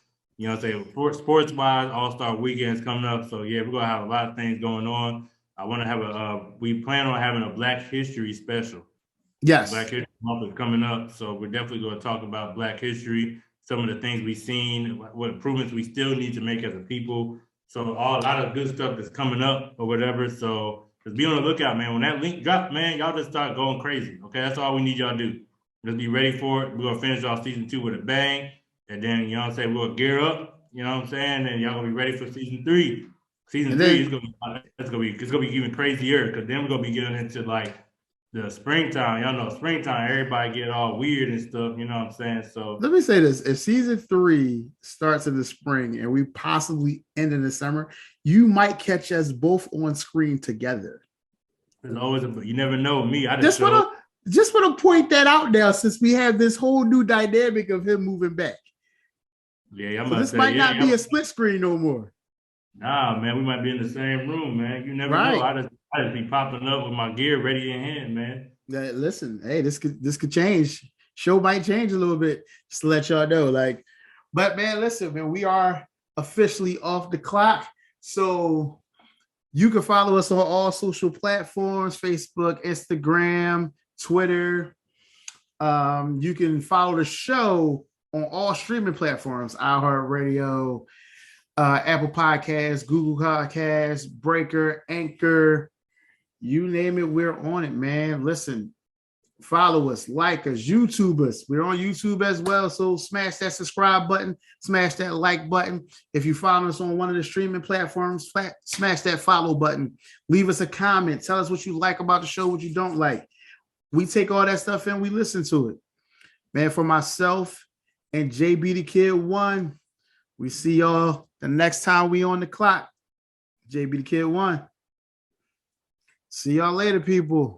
Sports wise, All-Star weekends coming up. So yeah, we're gonna have a lot of things going on. I want to have we plan on having a Black History special. Yes. Black History Month is coming up. So we're definitely going to talk about Black history, some of the things we've seen, what improvements we still need to make as a people. So a lot of good stuff that's coming up or whatever. So just be on the lookout, man. When that link drops, man, y'all just start going crazy. Okay, that's all we need y'all to do. Just be ready for it. We're going to finish off season 2 with a bang. And then, we're going to gear up, you know what I'm saying? And y'all going to be ready for season 3. Season 3 is going to be even crazier, because then we're going to be getting into like the springtime. Y'all know springtime, everybody get all weird and stuff, you know what I'm saying? So let me say this. If season 3 starts in the spring and we possibly end in the summer, you might catch us both on screen together. There's always you never know. Me, I just want to point that out now, since we have this whole new dynamic of him moving back. Yeah, so this might not be a split screen no more. Nah, man, we might be in the same room, man. You never know. I just be popping up with my gear ready in hand, man. Listen, hey, this could change. Show might change a little bit, just to let y'all know. But man, listen, man, we are officially off the clock. So you can follow us on all social platforms: Facebook, Instagram, Twitter. You can follow the show on all streaming platforms: iHeartRadio, Apple Podcasts, Google Podcasts, Breaker, Anchor, you name it, we're on it, man. Listen, follow us, like us, YouTube us. We're on YouTube as well, so smash that subscribe button, smash that like button. If you follow us on one of the streaming platforms, smash that follow button. Leave us a comment. Tell us what you like about the show, what you don't like. We take all that stuff in, we listen to it. Man, for myself and JB the Kid 1, we see y'all the next time we on the clock. JB the Kid 1. See y'all later, people.